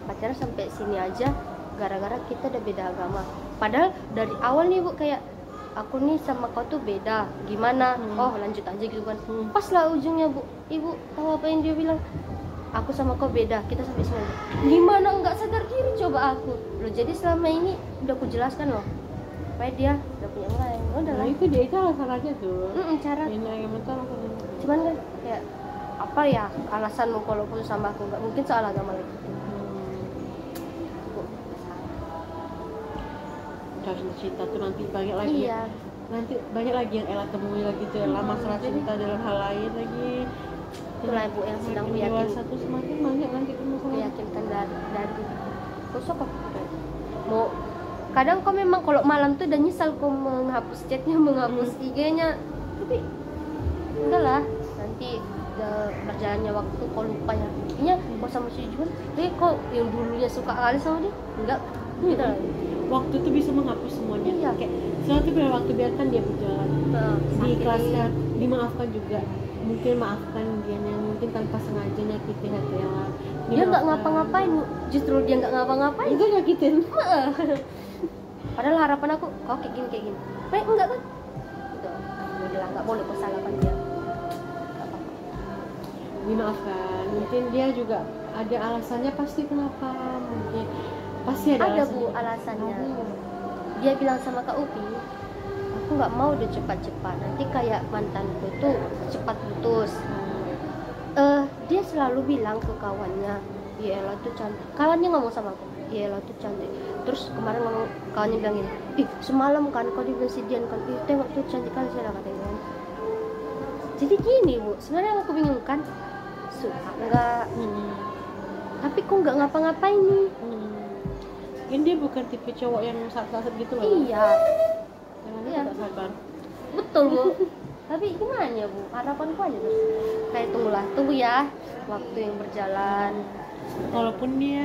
pacaran sampai sini aja gara-gara kita udah beda agama. Padahal dari awal nih Bu kayak aku nih sama kau tuh beda, gimana? Oh lanjut aja gitu kan. Pas lah ujungnya Bu, ibu tahu apa yang dia bilang? Aku sama kau beda, kita sampai sini. Gimana nggak sadar diri coba aku? Loh jadi selama ini udah aku jelaskan loh, supaya dia udah punya yang lain. Udah lah. Nah itu dia itu alasan aja tuh. Cara. Ini yang betul alasan. Cuman kan kayak apa ya alasanmu kalau putus sama aku? Nggak mungkin soal agama lagi. Harus cinta tuh nanti banyak lagi. Iya. Nanti banyak lagi yang Ella temui lagi tuh Ella masalah cinta dalam hal lain lagi. Itulah Bu yang sedang Semakin dewasa tuh semakin banyak nanti masalah. Meyakinkan dari kosok kok. Mau kadang kok memang kalau malam tuh udah nyesal kok menghapus chatnya, menghapus IG-nya, tapi enggak lah, nanti berjalannya waktu kok lupa ya. Intinya kok sama si Juan, kok yang dulunya suka kali sama dia, enggak gitu lah. Waktu tuh bisa menghapus semuanya. Iya. Kayak sesuatu pada waktu biarkan dia berjalan. Diikhlaskan, dimaafkan juga. Mungkin maafkan dia yang mungkin tanpa sengaja nyakitin hati Ella. Dia nggak ngapa-ngapain, justru dia nggak ngapa-ngapain. Itu nyakitin. Padahal harapan aku, kok kayak gini. Enggak kan? Gitu. Udah lah, nggak boleh kau salahkan dia. Dimaafkan. Mungkin dia juga ada alasannya pasti kenapa. Mungkin pasti ada alasannya. Bu alasannya. Dia bilang sama Kak Upi, aku nggak mau udah cepat-cepat. Nanti kayak mantanku tuh cepat putus. Dia selalu bilang ke kawannya, ya Ella tuh cantik. Kawannya ngomong sama aku, ya Ella tuh cantik. Terus kemarin ngomong kawannya bilang gini, semalam kan kau dibilang si Dian kan, tengok tuh cantik kali saya katanya. Jadi gini Bu, sebenarnya yang aku bingung kan, suka nggak? Tapi kok nggak ngapa-ngapain nih? Mungkin dia bukan tipe cowok yang saat-saat gitu loh. Iya. Iya. Tak sabar. Betul Bu. Tapi gimana ya Bu? Harapanku aja terus. Kayak tunggu ya, waktu yang berjalan. Walaupun dia